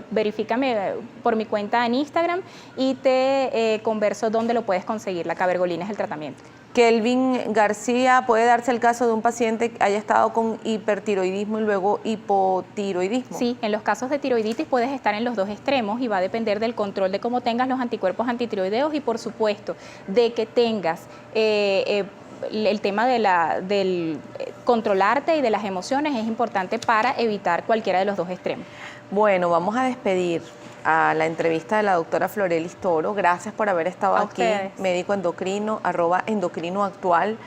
Verifícame por mi cuenta en Instagram y te converso dónde lo puedes conseguir. La cabergolina es el tratamiento. Kelvin García, ¿puede darse el caso de un paciente que haya estado con hipertiroidismo y luego hipotiroidismo? Sí, en los casos de tiroiditis puedes estar en los 2 extremos y va a depender del control de cómo tengas los anticuerpos antitiroideos y por supuesto de que tengas el tema del controlarte y de las emociones es importante para evitar cualquiera de los 2 extremos. Bueno, vamos a despedir a la entrevista de la doctora Florelis Toro. Gracias por haber estado aquí, médico endocrino, @endocrinoactual.